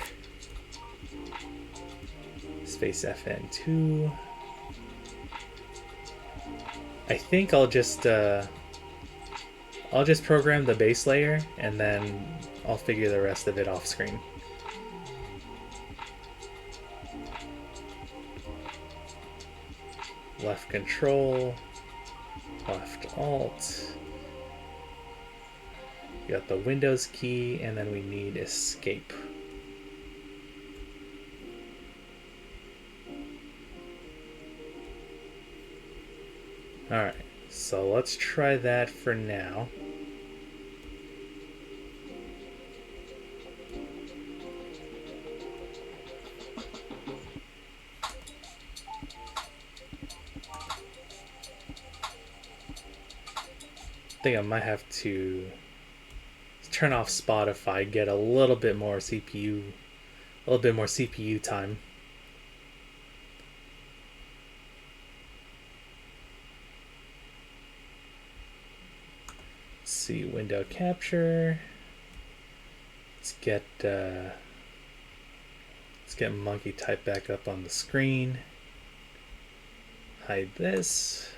Space FN2. I think I'll just program the base layer and then I'll figure the rest of it off screen. Left control, left alt. You got the Windows key, and then we need escape. Alright, so let's try that for now. I think I might have to turn off Spotify, get a little bit more CPU time. Let's see, window capture. Let's get Let's get monkey type back up on the screen. Hide this.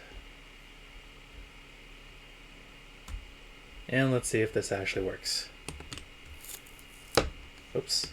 And let's see if this actually works. Oops.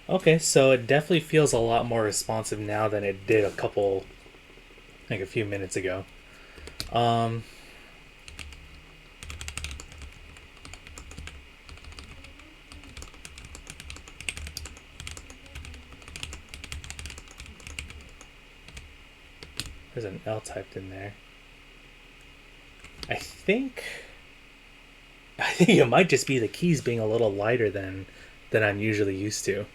Okay, so it definitely feels a lot more responsive now than it did a few minutes ago. Um, there's an L typed in there. I think it might just be the keys being a little lighter than I'm usually used to.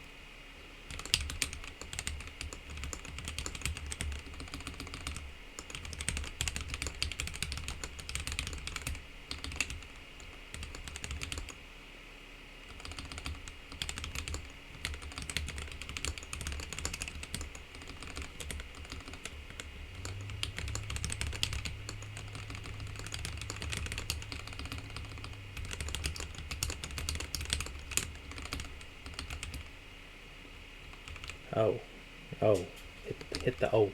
Oh, oh, hit the O.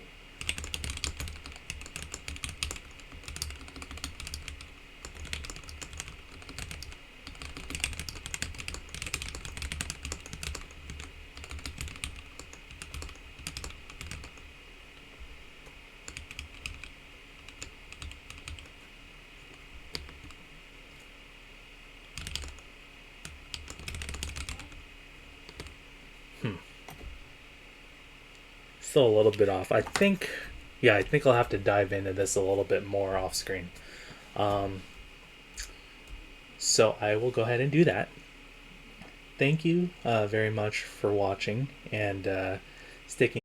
Still a little bit off. I think I'll have to dive into this a little bit more off screen. So I will go ahead and do that. Thank you very much for watching and sticking